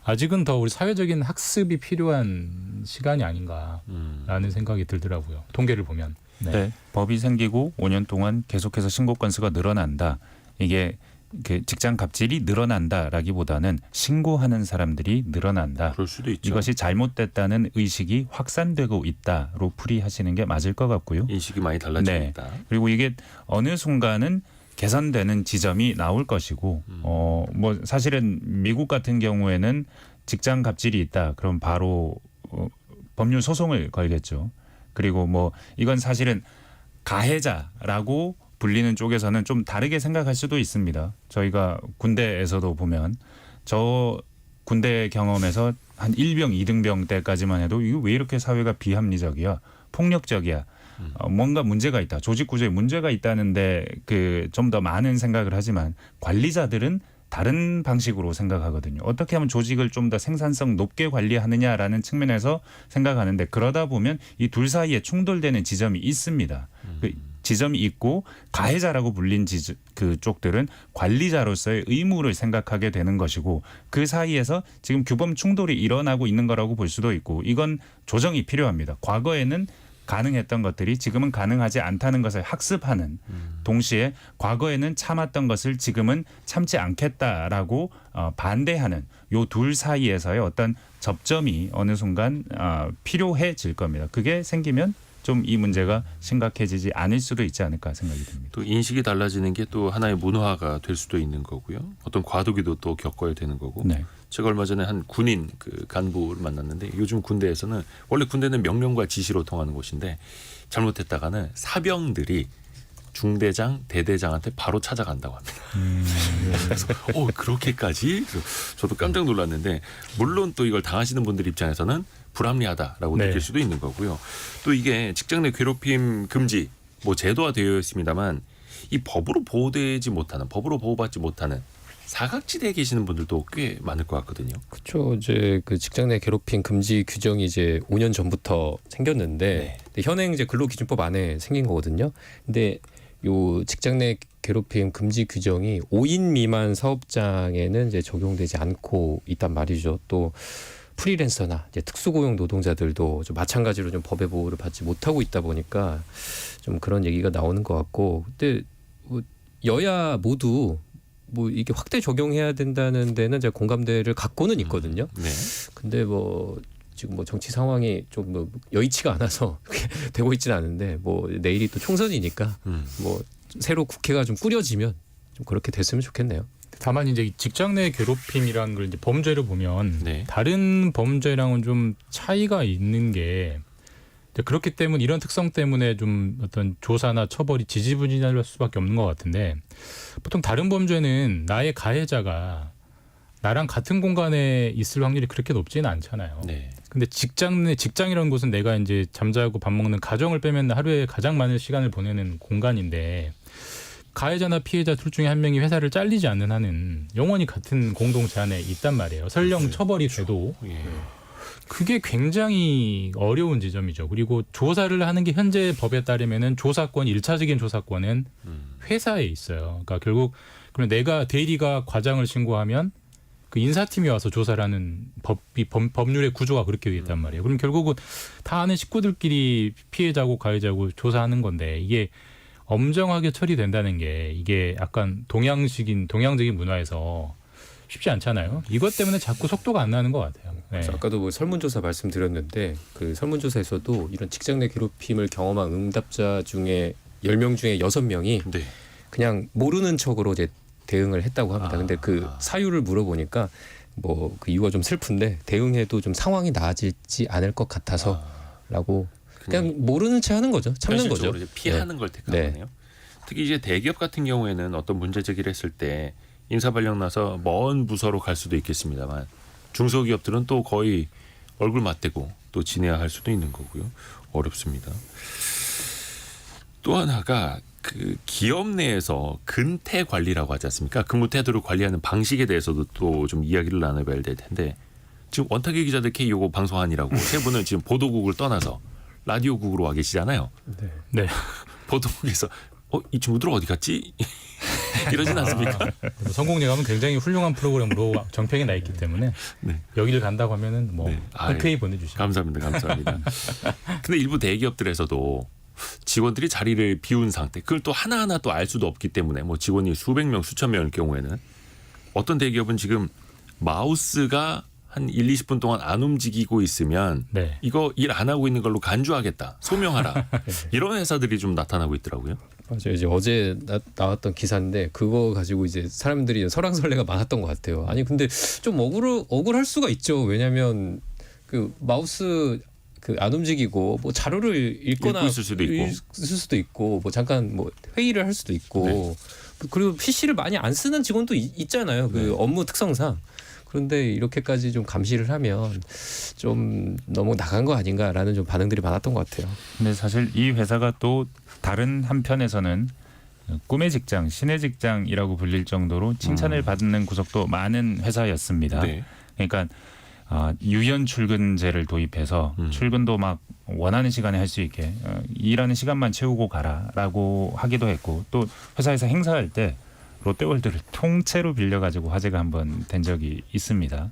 아직은 더 우리 사회적인 학습이 필요한 시간이 아닌가라는 생각이 들더라고요. 통계를 보면. 네. 법이 생기고 5년 동안 계속해서 신고 건수가 늘어난다. 이게 그 직장 갑질이 늘어난다라기보다는 신고하는 사람들이 늘어난다. 그럴 수도 있죠. 이것이 잘못됐다는 의식이 확산되고 있다로 풀이하시는 게 맞을 것 같고요. 인식이 많이 달라지고 네. 있다. 그리고 이게 어느 순간은 개선되는 지점이 나올 것이고 뭐 사실은 미국 같은 경우에는 직장 갑질이 있다. 그럼 바로 법률 소송을 걸겠죠. 그리고 뭐 이건 사실은 가해자라고 불리는 쪽에서는 좀 다르게 생각할 수도 있습니다. 저희가 군대에서도 보면 저 군대 경험에서 한 1병, 2등병 때까지만 해도 이거 왜 이렇게 사회가 비합리적이야, 폭력적이야, 뭔가 문제가 있다, 조직 구조에 문제가 있다는데 그 좀 더 많은 생각을 하지만 관리자들은 다른 방식으로 생각하거든요. 어떻게 하면 조직을 좀 더 생산성 높게 관리하느냐라는 측면에서 생각하는데 그러다 보면 이 둘 사이에 충돌되는 지점이 있습니다. 그 지점이 있고 가해자라고 불린 그 쪽들은 관리자로서의 의무를 생각하게 되는 것이고 그 사이에서 지금 규범 충돌이 일어나고 있는 거라고 볼 수도 있고 이건 조정이 필요합니다. 과거에는 가능했던 것들이 지금은 가능하지 않다는 것을 학습하는 동시에 과거에는 참았던 것을 지금은 참지 않겠다라고 반대하는 요 둘 사이에서의 어떤 접점이 어느 순간 필요해질 겁니다. 그게 생기면 좀 이 문제가 심각해지지 않을 수도 있지 않을까 생각이 듭니다. 또 인식이 달라지는 게 또 하나의 문화가 될 수도 있는 거고요. 어떤 과도기도 또 겪어야 되는 거고. 네. 제가 얼마 전에 한 군인 그 간부를 만났는데 요즘 군대에서는 원래 군대는 명령과 지시로 통하는 곳인데 잘못했다가는 사병들이 중대장, 대대장한테 바로 찾아간다고 합니다. 그래서 그렇게까지? 그래서 저도 깜짝 놀랐는데 물론 또 이걸 당하시는 분들 입장에서는 불합리하다라고 네. 느낄 수도 있는 거고요. 또 이게 직장 내 괴롭힘 금지 뭐 제도화되어 있습니다만 이 법으로 보호되지 못하는, 법으로 보호받지 못하는 사각지대에 계시는 분들도 꽤 많을 것 같거든요. 그렇죠. 이제 그 직장 내 괴롭힘 금지 규정이 이제 5년 전부터 생겼는데 근데 현행 이제 근로기준법 안에 생긴 거거든요. 근데 요 직장 내 괴롭힘 금지 규정이 5인 미만 사업장에는 이제 적용되지 않고 있단 말이죠. 또 프리랜서나 이제 특수고용 노동자들도 좀 마찬가지로 좀 법의 보호를 받지 못하고 있다 보니까 좀 그런 얘기가 나오는 것 같고, 근데 뭐 여야 모두 뭐 이게 확대 적용해야 된다는 데는 제가 공감대를 갖고는 있거든요. 네. 근데 뭐 지금 뭐 정치 상황이 좀 뭐 여의치가 않아서 되고 있지는 않은데 뭐 내일이 또 총선이니까 뭐 새로 국회가 좀 꾸려지면 좀 그렇게 됐으면 좋겠네요. 다만 이제 직장 내 괴롭힘이라는 걸 이제 범죄를 보면 네. 다른 범죄랑은 좀 차이가 있는 게 이제 그렇기 때문에 이런 특성 때문에 좀 어떤 조사나 처벌이 지지부진할 수밖에 없는 것 같은데 보통 다른 범죄는 나의 가해자가 나랑 같은 공간에 있을 확률이 그렇게 높지는 않잖아요. 네. 근데 직장이라는 곳은 내가 이제 잠자고 밥 먹는 가정을 빼면 하루에 가장 많은 시간을 보내는 공간인데 가해자나 피해자 둘 중에 한 명이 회사를 잘리지 않는 한은 영원히 같은 공동체 안에 있단 말이에요. 설령 처벌이 돼도 예. 그게 굉장히 어려운 지점이죠. 그리고 조사를 하는 게 현재 법에 따르면은 조사권, 1차적인 조사권은 회사에 있어요. 그러니까 결국 그럼 내가 대리가 과장을 신고하면 그 인사팀이 와서 조사를 하는 법률의 구조가 그렇게 되어 있단 말이에요. 그럼 결국은 다 아는 식구들끼리 피해자고 가해자고 조사하는 건데 이게 엄정하게 처리된다는 게 이게 약간 동양적인 문화에서 쉽지 않잖아요. 이것 때문에 자꾸 속도가 안 나는 것 같아요. 네. 그래서 아까도 뭐 설문조사 말씀드렸는데 그 설문조사에서도 이런 직장 내 괴롭힘을 경험한 응답자 중에 10명 중에 6명이 네. 그냥 모르는 척으로 이제 대응을 했다고 합니다. 근데 그 사유를 물어보니까 뭐 그 이유가 좀 슬픈데 대응해도 좀 상황이 나아지지 않을 것 같아서라고 그냥 모르는 체 하는 거죠. 참는 거죠. 현실적으로 이제 피하는 걸 택한 거네요. 특히 이제 대기업 같은 경우에는 어떤 문제 제기를 했을 때 인사발령 나서 먼 부서로 갈 수도 있겠습니다만 중소기업들은 또 거의 얼굴 맞대고 또 지내야 할 수도 있는 거고요. 어렵습니다. 또 하나가 그 기업 내에서 근태 관리라고 하지 않습니까? 근무 태도를 관리하는 방식에 대해서도 또 좀 이야기를 나눠봐야 될 텐데 지금 원탁의 기자들 K 요거 방송하니라고 세 분은 지금 보도국을 떠나서 라디오국으로 와 계시잖아요. 네. 보도국에서 이 친구들 어디 갔지? 이러진 않습니까? 성공예감은 굉장히 훌륭한 프로그램으로 정평이 나 있기 때문에 네. 여기를 간다고 하면은 뭐 네. 흔쾌히 보내주시죠. 감사합니다. 근데 일부 대기업들에서도 직원들이 자리를 비운 상태, 그걸 또 하나하나 또 알 수도 없기 때문에 뭐 직원이 수백 명, 수천 명일 경우에는 어떤 대기업은 지금 마우스가 한 1, 20분 동안 안 움직이고 있으면 네. 이거 일 안 하고 있는 걸로 간주하겠다, 소명하라. 이런 회사들이 좀 나타나고 있더라고요. 맞아요. 이제 어제 나왔던 기사인데 그거 가지고 이제 사람들이 설왕설래가 많았던 것 같아요. 아니 근데 좀 억울할 수가 있죠. 왜냐하면 그 마우스 그 안 움직이고 뭐 자료를 읽거나 있을 수도 있고 뭐 잠깐 뭐 회의를 할 수도 있고 네. 그리고 PC를 많이 안 쓰는 직원도 있잖아요. 그 네. 업무 특성상. 그런데 이렇게까지 좀 감시를 하면 좀 너무 나간 거 아닌가라는 좀 반응들이 많았던 것 같아요. 근데 사실 이 회사가 또 다른 한편에서는 꿈의 직장, 신의 직장이라고 불릴 정도로 칭찬을 받는 구석도 많은 회사였습니다. 네. 그러니까 유연 출근제를 도입해서 출근도 막 원하는 시간에 할 수 있게 일하는 시간만 채우고 가라라고 하기도 했고 또 회사에서 행사할 때 롯데월드를 통째로 빌려가지고 화제가 한번 된 적이 있습니다.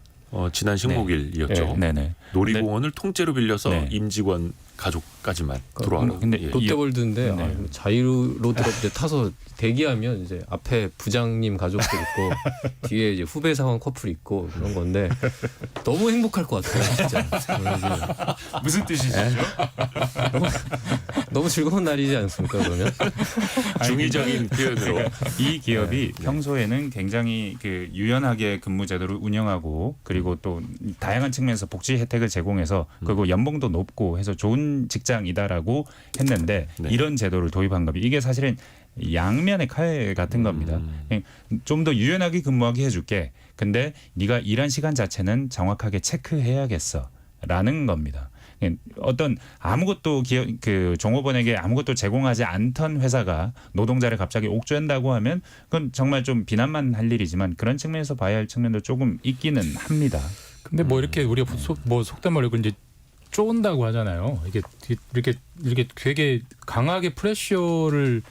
지난 식목일이었죠. 네네. 놀이공원을 통째로 빌려서 네. 임직원 가족까지만 들어와라. 근데 예. 롯데월드인데 네. 자유로 이제 타서 대기하면 이제 앞에 부장님 가족도 있고 뒤에 이제 후배 사원 커플 있고 그런 건데 너무 행복할 것 같아요, 진짜. 무슨 뜻이시죠? 너무 즐거운 날이지 않습니까, 그러면? 중의적인 표현으로 이 기업이 평소에는 굉장히 그 유연하게 근무 제도를 운영하고 그리고 또 다양한 측면에서 복지 혜택을 제공해서 그리고 연봉도 높고 해서 좋은 직장이다라고 했는데 네. 이런 제도를 도입한 겁니다. 이게 사실은 양면의 칼 같은 겁니다. 좀 더 유연하게 근무하게 해줄게. 근데 네가 일한 시간 자체는 정확하게 체크해야겠어라는 겁니다. 어떤 아무것도 그 종업원에게 아무것도 제공하지 않던 회사가 노동자를 갑자기 옥죄한다고 하면 그건 정말 좀 비난만 할 일이지만 그런 측면에서 봐야 할 측면도 조금 있기는 합니다. 근데 뭐 이렇게 우리가 속된 말로 이제 쪼은다고 하잖아요. 이게 이렇게 되게 강하게 프레셔를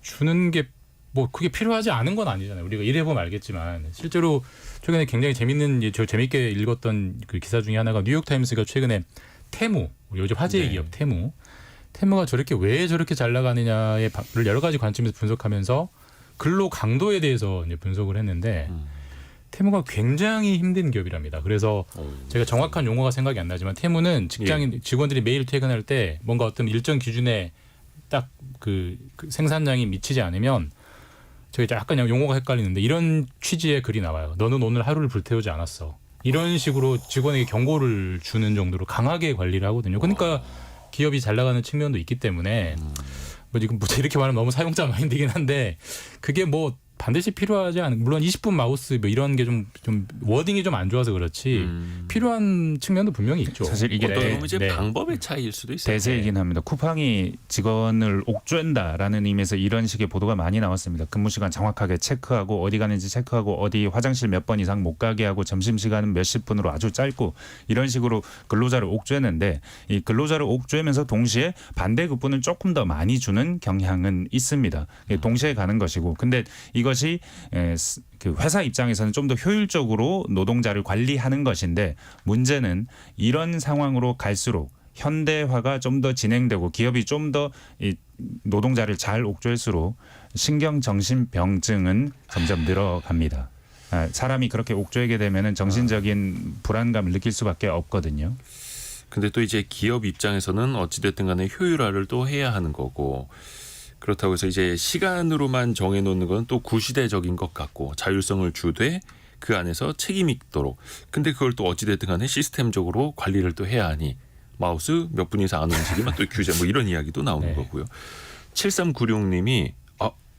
주는 게 뭐 그게 필요하지 않은 건 아니잖아요. 우리가 일해보면 알겠지만 실제로 최근에 굉장히 저 재밌게 읽었던 그 기사 중에 하나가 뉴욕타임스가 최근에 테무, 요즘 화제의 네. 기업 테무가 왜 저렇게 잘 나가느냐를 여러 가지 관점에서 분석하면서 근로 강도에 대해서 이제 분석을 했는데 테무가 굉장히 힘든 기업이랍니다. 그래서 제가 정확한 용어가 생각이 안 나지만 테무는 직원들이 매일 퇴근할 때 뭔가 어떤 일정 기준에 딱 그 생산량이 미치지 않으면 저희 약간 용어가 헷갈리는데 이런 취지의 글이 나와요. 너는 오늘 하루를 불태우지 않았어. 이런 식으로 직원에게 경고를 주는 정도로 강하게 관리를 하거든요. 그러니까 기업이 잘 나가는 측면도 있기 때문에 뭐 지금 이렇게 말하면 너무 사용자 마인드이긴 한데 그게 뭐 반드시 필요하지 않은 물론 20분 마우스 뭐 이런 게 좀 워딩이 좀 안 좋아서 그렇지 필요한 측면도 분명히 있죠. 사실 이게 어떤 보면 이제 네. 방법의 차이일 수도 있어요. 대세이긴 합니다. 쿠팡이 직원을 옥죄한다라는 의미에서 이런 식의 보도가 많이 나왔습니다. 근무 시간 정확하게 체크하고 어디 가는지 체크하고 어디 화장실 몇 번 이상 못 가게 하고 점심 시간은 몇십 분으로 아주 짧고 이런 식으로 근로자를 옥죄는데 이 근로자를 옥죄면서 동시에 반대급부는 조금 더 많이 주는 경향은 있습니다. 동시에 가는 것이고 근데 이것이 그 회사 입장에서는 좀 더 효율적으로 노동자를 관리하는 것인데 문제는 이런 상황으로 갈수록 현대화가 좀 더 진행되고 기업이 좀 더 이 노동자를 잘 옥죄할수록 신경정신병증은 점점 늘어갑니다. 사람이 그렇게 옥죄게 되면은 정신적인 불안감을 느낄 수밖에 없거든요. 근데 또 이제 기업 입장에서는 어찌됐든 간에 효율화를 또 해야 하는 거고 그렇다고 해서 이제 시간으로만 정해놓는 건 또 구시대적인 것 같고 자율성을 주되 그 안에서 책임이 있도록 근데 그걸 또 어찌됐든 간에 시스템적으로 관리를 또 해야 하니 마우스 몇 분 이상 안 움직이면 또 규제 뭐 이런 이야기도 나오는 네. 거고요. 7396님이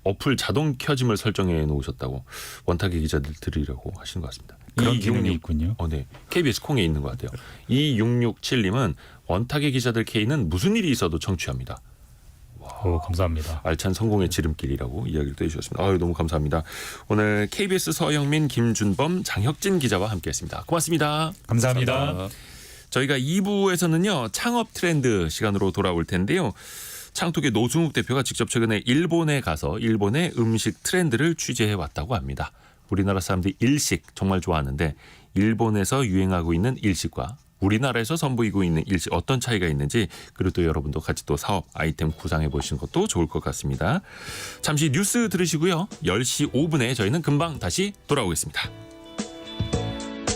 어플 자동 켜짐을 설정해 놓으셨다고 원탁의 기자들 들으려고 하시는 것 같습니다. 그런 기능이 있군요. 네. KBS 콩에 있는 것 같아요. 2667님은 원탁의 기자들 K는 무슨 일이 있어도 청취합니다. 감사합니다. 알찬 성공의 지름길이라고 이야기를 또 해주셨습니다. 아유, 너무 감사합니다. 오늘 KBS 서영민, 김준범, 장혁진 기자와 함께했습니다. 고맙습니다. 감사합니다. 저희가 2부에서는요. 창업 트렌드 시간으로 돌아올 텐데요. 창톡의 노승욱 대표가 직접 최근에 일본에 가서 일본의 음식 트렌드를 취재해 왔다고 합니다. 우리나라 사람들이 일식 정말 좋아하는데 일본에서 유행하고 있는 일식과 우리나라에서 선보이고 있는 일식 어떤 차이가 있는지 그리고 또 여러분도 같이 또 사업 아이템 구상해 보시는 것도 좋을 것 같습니다. 잠시 뉴스 들으시고요. 10시 5분에 저희는 금방 다시 돌아오겠습니다.